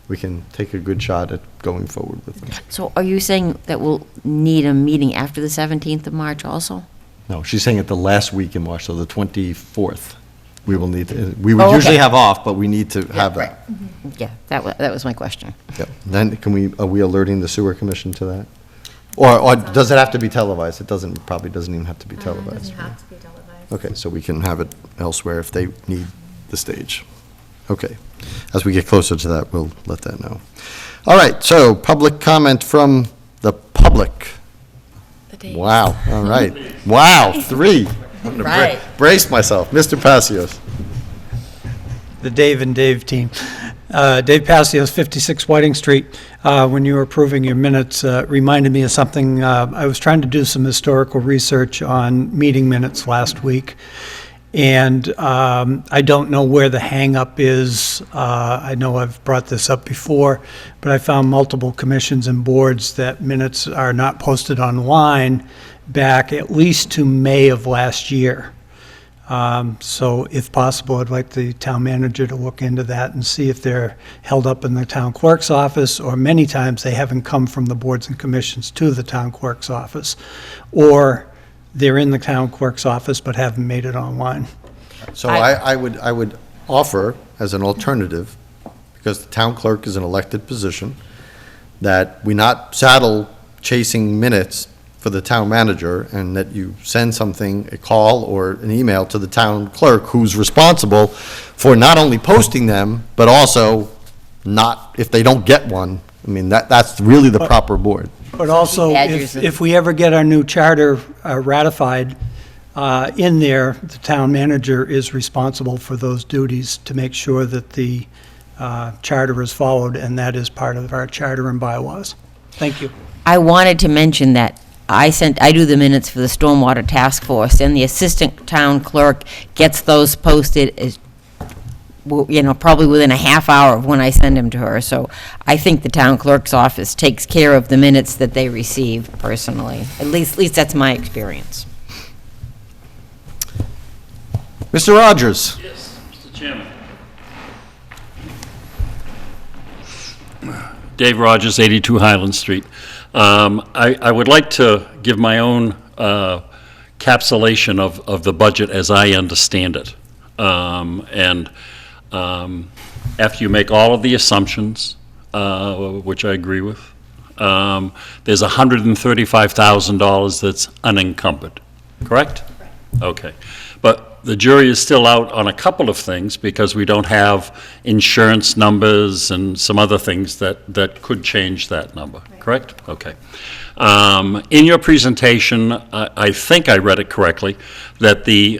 we can take a good shot at going forward with them. so are you saying that we'll need a meeting after the 17th of March also? No, she's saying at the last week in March, so the 24th, we will need to, we Oh, would okay. usually have off, but we need to have that. Yeah, that was my question. Yep. Then are we alerting the sewer commission to that? Or does it have to be televised? It probably doesn't even have to be It televised. doesn't have to be televised. Okay, so we can have it elsewhere if they need the stage. Okay. As we get closer to that, we'll let that know. All right, so public comment from the public. Wow, all right. Wow, 3. I'm gonna Right. brace myself. Mr. Passios. The Dave and Dave team. Dave Passios, 56 Whiting Street. When you were approving your minutes, reminded me of something. I was trying to do some historical research on meeting minutes last week, and I don't know where the hang-up is. I know I've brought this up before, but I found multiple commissions and boards that minutes are not posted online back at least to May of last year. So if possible, I'd like the town manager to look into that and see if they're held up in the town clerk's office, or many times they haven't come from the boards and commissions to the town clerk's office, or they're in the town clerk's office but haven't made it online. So I would offer as an alternative, because the town clerk is an elected position, that we not saddle chasing minutes for the town manager, and that you send something, a call or an email to the town clerk, who's responsible for not only posting them, but also not, if they don't get one, I mean, that's really the proper board. But also, Badgers if we ever get our new charter ratified, in there, the town manager is responsible for those duties to make sure that the charter is followed, and that is part of our charter and bylaws. Thank you. I wanted to mention that I do the minutes for the Stormwater Task Force, and the assistant town clerk gets those posted as, probably within a half hour of when I send them to her. So I think the town clerk's office takes care of the minutes that they receive personally. At least that's my experience. Mr. Rogers? Yes, Mr. Chairman. Dave Rogers, 82 Highland Street. I would like to give my own capsulation of the budget as I understand it. After you make all of the assumptions, which I agree with, there's $135,000 that's unencumbered, correct? Okay. But the jury is still out on a couple of things, because we don't have insurance numbers and some other things that could change that number, correct? Okay. In your presentation, I think I read it correctly, that the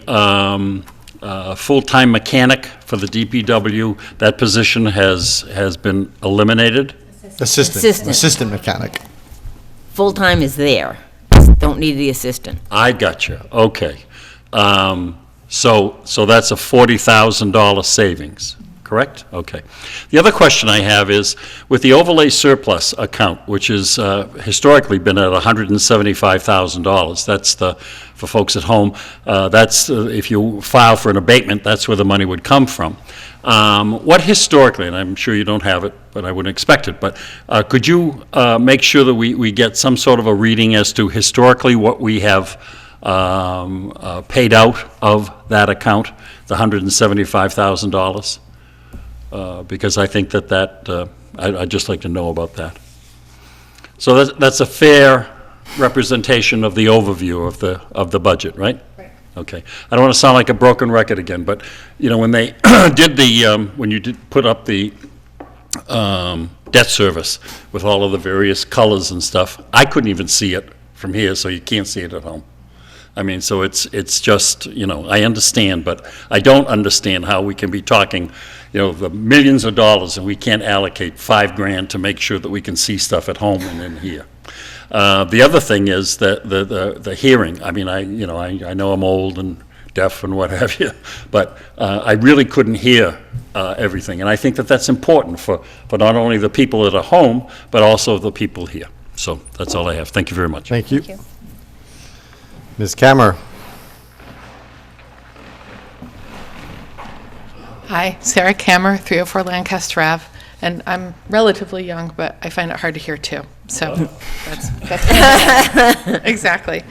full-time mechanic for the DPW, that position has been eliminated? Assistant mechanic. Full-time is there. Don't need the assistant. I got you, okay. So that's a $40,000 savings, correct? Okay. The other question I have is, with the overlay surplus account, which has historically been at $175,000, that's for folks at home, that's, if you file for an abatement, that's where the money would come from. What historically, and I'm sure you don't have it, but I wouldn't expect it, but could you make sure that we get some sort of a reading as to historically what we have paid out of that account, the $175,000? Because I think I'd just like to know about that. So that's a fair representation of the overview of the budget, right? Right. Okay. I don't want to sound like a broken record again, but, you know, when they did when you put up the debt service with all of the various colors and stuff, I couldn't even see it from here, so you can't see it at home. I mean, so it's just, you know, I understand, but I don't understand how we can be talking, you know, the millions of dollars and we can't allocate $5,000 to make sure that we can see stuff at home and in here. The other thing is that the hearing. I mean, I know I'm old and deaf and what have you, but I really couldn't hear everything, and I think that's important for not only the people that are home, but also the people here. So that's all I have. Thank you very much. Thank you. Ms. Kammer. Hi, Sarah Kammer, 304 Lancaster Ave, and I'm relatively young, but I find it hard to hear too. So that's exactly.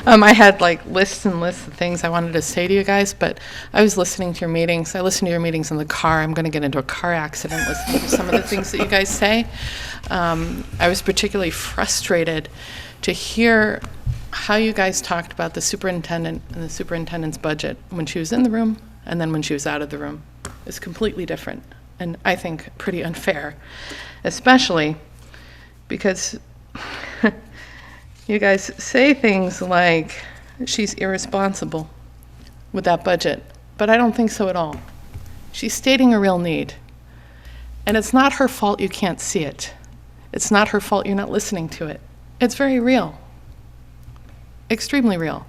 I had like lists and lists of things I wanted to say to you guys, but I was listening to your meetings. I listened to your meetings in the car. I'm going to get into a car accident listening to some of the things that you guys say. I was particularly frustrated to hear how you guys talked about the superintendent and the superintendent's budget when she was in the room and then when she was out of the room. It's completely different, and I think pretty unfair, especially because you guys say things like she's irresponsible with that budget, but I don't think so at all. She's stating a real need, and it's not her fault you can't see it. It's not her fault you're not listening to it. It's very real. Extremely real.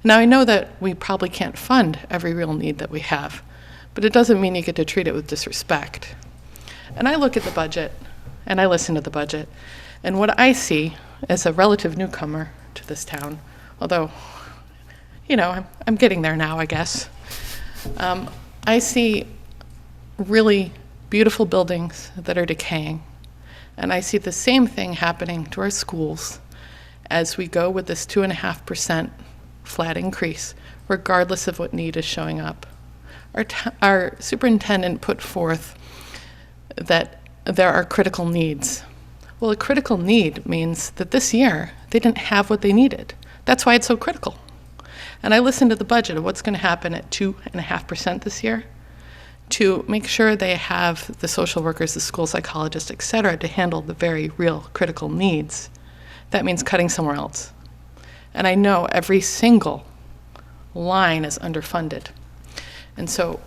Now, I know that we probably can't fund every real need that we have, but it doesn't mean you get to treat it with disrespect. And I look at the budget, and I listen to the budget, and what I see as a relative newcomer to this town, although, you know, I'm getting there now, I guess, I see really beautiful buildings that are decaying, and I see the same thing happening to our schools as we go with this 2.5% flat increase, regardless of what need is showing up. Our superintendent put forth that there are critical needs. Well, a critical need means that this year they didn't have what they needed. That's why it's so critical. And I listened to the budget of what's going to happen at 2.5% this year to make sure they have the social workers, the school psychologists, et cetera, to handle the very real critical needs. That means cutting somewhere else. And I know every single line is underfunded. And so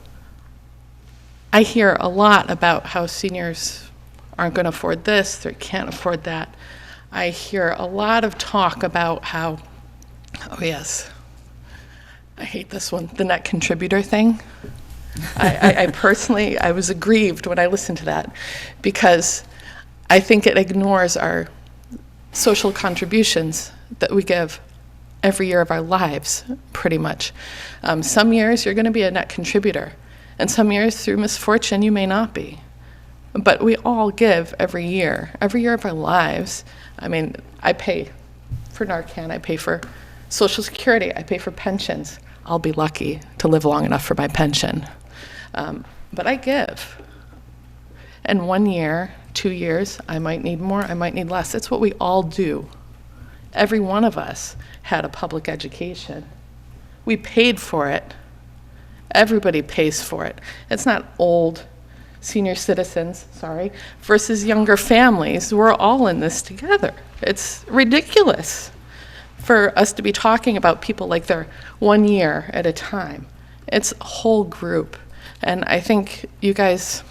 I hear a lot about how seniors aren't going to afford this, they can't afford that. I hear a lot of talk about how, oh yes, I hate this one, the net contributor thing. I personally, I was aggrieved when I listened to that because I think it ignores our social contributions that we give every year of our lives, pretty much. Some years you're going to be a net contributor, and some years through misfortune you may not be. But we all give every year of our lives. I mean, I pay for Narcan, I pay for Social Security, I pay for pensions. I'll be lucky to live long enough for my pension. But I give. And 1 year, 2 years, I might need more, I might need less. It's what we all do. Every one of us had a public education. We paid for it. Everybody pays for it. It's not old senior citizens, versus younger families. We're all in this together. It's ridiculous for us to be talking about people like they're 1 year at a time. It's a whole group. And I think you guys,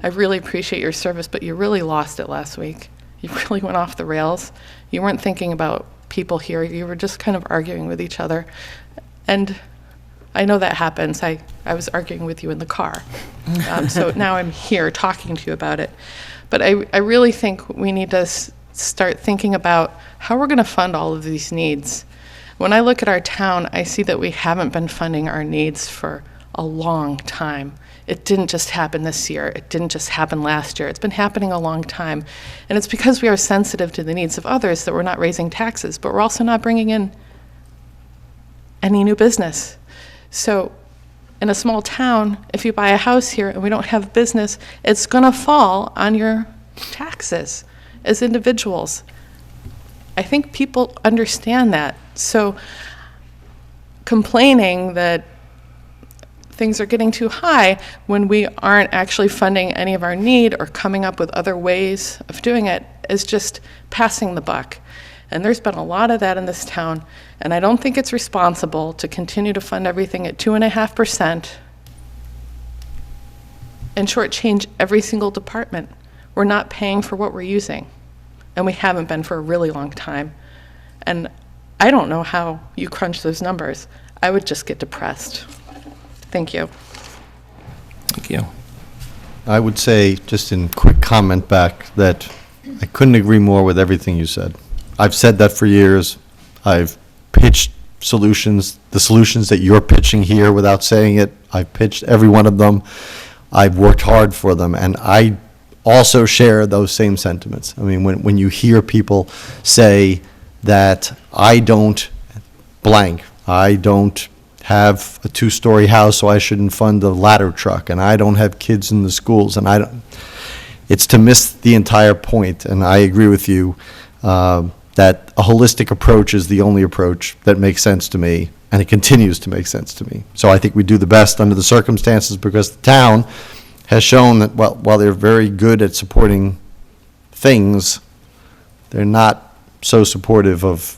I really appreciate your service, but you really lost it last week. You really went off the rails. You weren't thinking about people here. You were just kind of arguing with each other. And I know that happens. I was arguing with you in the car. So now I'm here talking to you about it. But I really think we need to start thinking about how we're going to fund all of these needs. When I look at our town, I see that we haven't been funding our needs for a long time. It didn't just happen this year. It didn't just happen last year. It's been happening a long time. And it's because we are sensitive to the needs of others that we're not raising taxes, but we're also not bringing in any new business. So in a small town, if you buy a house here and we don't have business, it's going to fall on your taxes as individuals. I think people understand that. So complaining that things are getting too high when we aren't actually funding any of our need or coming up with other ways of doing it is just passing the buck. And there's been a lot of that in this town, and I don't think it's responsible to continue to fund everything at 2.5% and shortchange every single department. We're not paying for what we're using, and we haven't been for a really long time. And I don't know how you crunch those numbers. I would just get depressed. Thank you. Thank you. I would say, just in quick comment back, that I couldn't agree more with everything you said. I've said that for years. I've pitched solutions, the solutions that you're pitching here without saying it. I've pitched every one of them. I've worked hard for them, and I also share those same sentiments. I mean, when you hear people say that I don't blank, I don't have a two-story house, so I shouldn't fund a ladder truck, and I don't have kids in the schools, and I don't, it's to miss the entire point, and I agree with you that a holistic approach is the only approach that makes sense to me, and it continues to make sense to me. So I think we do the best under the circumstances because the town has shown that while they're very good at supporting things, they're not so supportive of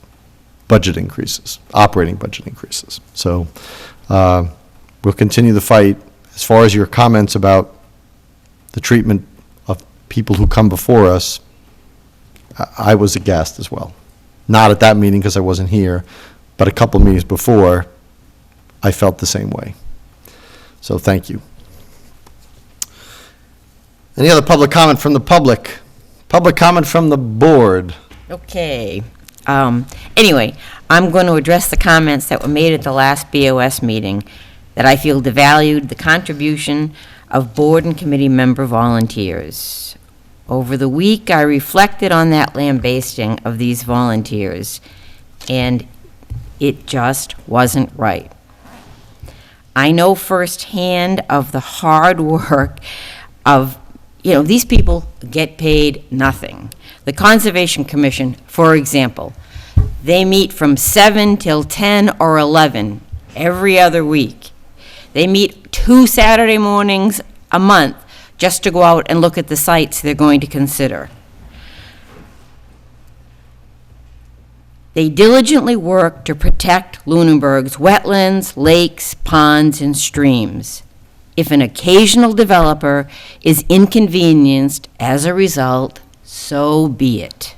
budget increases, operating budget increases. So we'll continue the fight. As far as your comments about the treatment of people who come before us, I was aghast as well. Not at that meeting because I wasn't here, but a couple meetings before, I felt the same way. So thank you. Any other public comment from the public? Public comment from the board? Okay. Anyway, I'm going to address the comments that were made at the last BOS meeting that I feel devalued the contribution of board and committee member volunteers. Over the week, I reflected on that lambasting of these volunteers, and it just wasn't right. I know firsthand of the hard work of, these people get paid nothing. The Conservation Commission, for example, they meet from 7 till 10 or 11 every other week. They meet 2 Saturday mornings a month just to go out and look at the sites they're going to consider. They diligently work to protect Lunenburg's wetlands, lakes, ponds, and streams. If an occasional developer is inconvenienced as a result, so be it.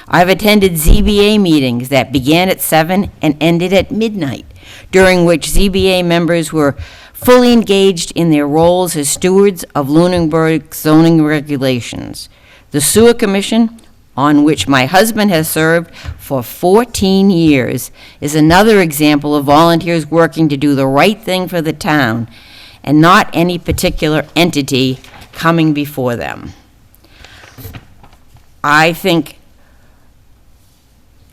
I've attended ZBA meetings that began at 7 and ended at midnight, during which ZBA members were fully engaged in their roles as stewards of Lunenburg zoning regulations. The Sewer Commission, on which my husband has served for 14 years, is another example of volunteers working to do the right thing for the town and not any particular entity coming before them. I think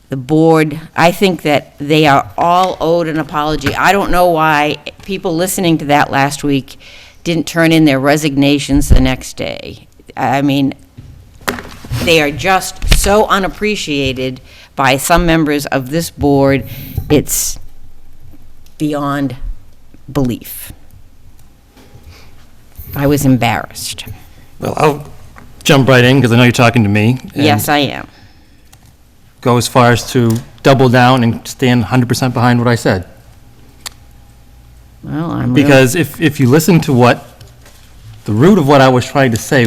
that they are all owed an apology. I don't know why people listening to that last week didn't turn in their resignations the next day. I mean, they are just so unappreciated by some members of this board, it's beyond belief. I was embarrassed. Well, I'll jump right in because I know you're talking to me. Yes, I am. Go as far as to double down and stand 100% behind what I said. Well, I'm really- Because if you listen to what, the root of what I was trying to say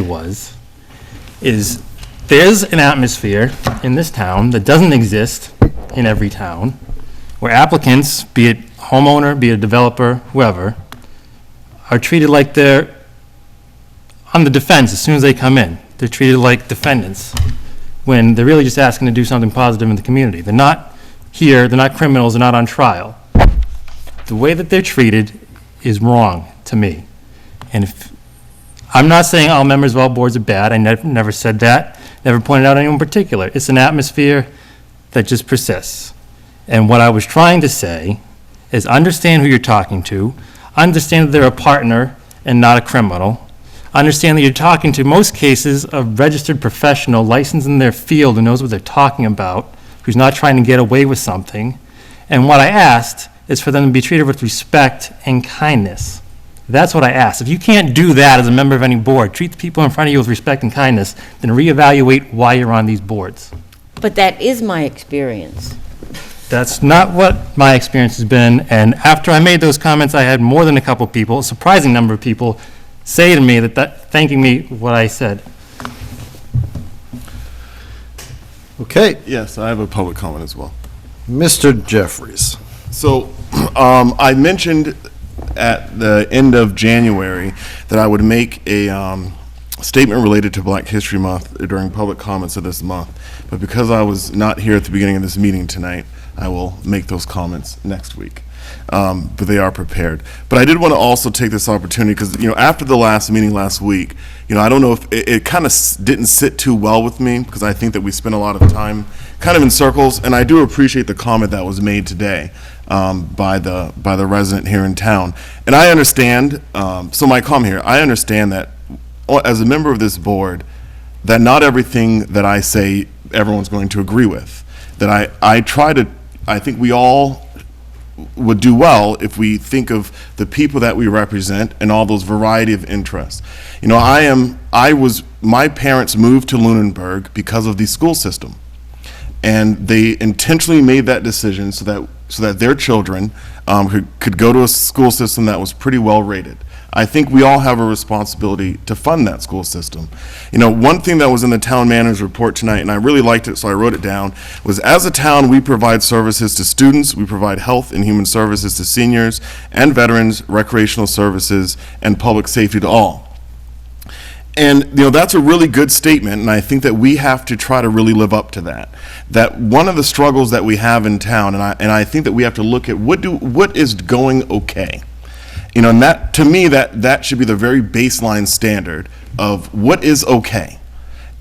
is there's an atmosphere in this town that doesn't exist in every town, where applicants, be it homeowner, be it developer, whoever, are treated like they're on the defense as soon as they come in. They're treated like defendants, when they're really just asking to do something positive in the community. They're not here, they're not criminals, they're not on trial. The way that they're treated is wrong to me. And if, I'm not saying all members of all boards are bad, I never said that, never pointed out anyone in particular. It's an atmosphere that just persists. And what I was trying to say is understand who you're talking to, understand that they're a partner and not a criminal, understand that you're talking to, most cases, a registered professional licensed in their field who knows what they're talking about, who's not trying to get away with something. And what I asked is for them to be treated with respect and kindness. That's what I asked. If you can't do that as a member of any board, treat the people in front of you with respect and kindness, then reevaluate why you're on these boards. But that is my experience. That's not what my experience has been, and after I made those comments, I had more than a couple people, a surprising number of people, say to me thanking me what I said. Okay, Yes, I have a public comment as well. Mr. Jeffries. So, I mentioned at the end of January that I would make a statement related to Black History Month during public comments of this month. But because I was not here at the beginning of this meeting tonight, I will make those comments next week. But they are prepared. But I did want to also take this opportunity because, after the last meeting last week, I don't know if it kind of didn't sit too well with me because I think that we spent a lot of time kind of in circles. And I do appreciate the comment that was made today by the resident here in town. And I understand, so my comment here, I understand that as a member of this board, that not everything that I say everyone's going to agree with. That I think we all would do well if we think of the people that we represent and all those variety of interests. My parents moved to Lunenburg because of the school system. And they intentionally made that decision so that their children could go to a school system that was pretty well rated. I think we all have a responsibility to fund that school system. One thing that was in the town manager's report tonight, and I really liked it, so I wrote it down, was as a town, we provide services to students, we provide health and human services to seniors and veterans, recreational services, and public safety to all. And, that's a really good statement, and I think that we have to try to really live up to that. That one of the struggles that we have in town, and I think that we have to look at what is going okay. And that, to me, that should be the very baseline standard of what is okay.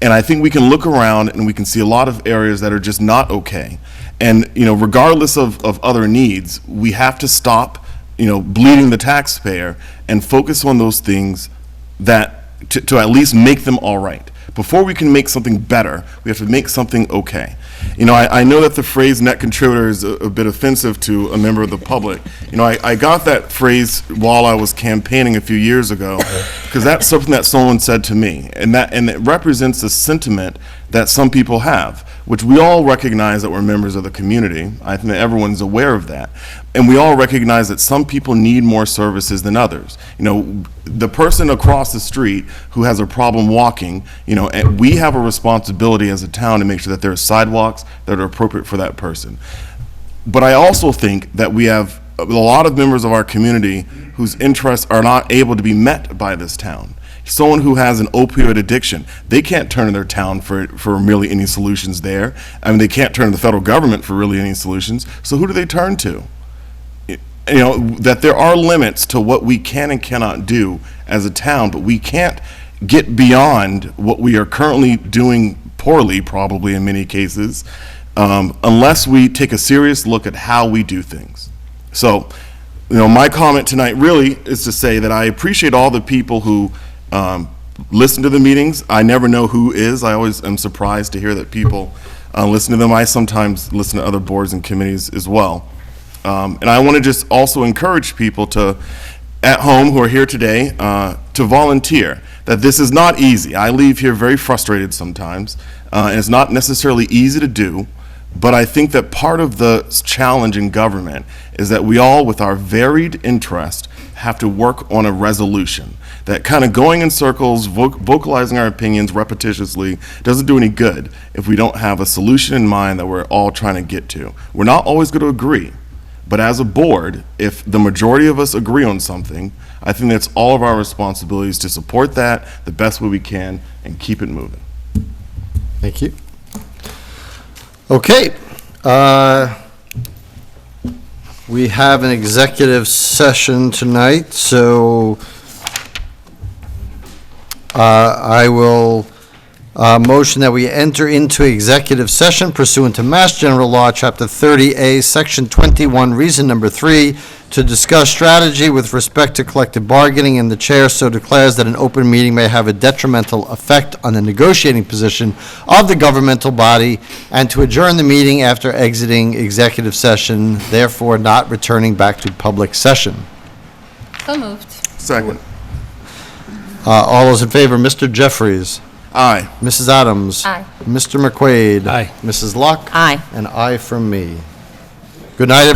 And I think we can look around and we can see a lot of areas that are just not okay. And, regardless of other needs, we have to stop, bleeding the taxpayer and focus on those things that, to at least make them all right. Before we can make something better, we have to make something okay. I know that the phrase net contributor is a bit offensive to a member of the public. I got that phrase while I was campaigning a few years ago because that's something that someone said to me, and it represents a sentiment that some people have, which we all recognize that we're members of the community. I think that everyone's aware of that. And we all recognize that some people need more services than others. The person across the street who has a problem walking, and we have a responsibility as a town to make sure that there are sidewalks that are appropriate for that person. But I also think that we have a lot of members of our community whose interests are not able to be met by this town. Someone who has an opioid addiction, they can't turn to their town for really any solutions there. They can't turn to the federal government for really any solutions. So who do they turn to? That there are limits to what we can and cannot do as a town, but we can't get beyond what we are currently doing poorly, probably in many cases, unless we take a serious look at how we do things. So, my comment tonight really is to say that I appreciate all the people who listen to the meetings. I never know who is. I always am surprised to hear that people listen to them. I sometimes listen to other boards and committees as well. And I want to just also encourage people at home who are here today, to volunteer. That this is not easy. I leave here very frustrated sometimes, and it's not necessarily easy to do, But I think that part of the challenge in government is that we all, with our varied interest, have to work on a resolution. That kind of going in circles, vocalizing our opinions repetitiously doesn't do any good if we don't have a solution in mind that we're all trying to get to. We're not always going to agree, but as a board, if the majority of us agree on something, I think that's all of our responsibilities to support that the best way we can and keep it moving. Thank you. Okay. We have an executive session tonight, so I will motion that we enter into executive session pursuant to Mass General Law, Chapter 30A, Section 21, Reason Number 3, to discuss strategy with respect to collective bargaining, and the chair so declares that an open meeting may have a detrimental effect on the negotiating position of the governmental body, and to adjourn the meeting after exiting executive session, therefore not returning back to public session. So moved. Second. All those in favor, Mr. Jeffries? Aye. Mrs. Adams? Aye. Mr. McQuaid? Aye. Mrs. Luck? Aye. An aye from me. Good night, everyone.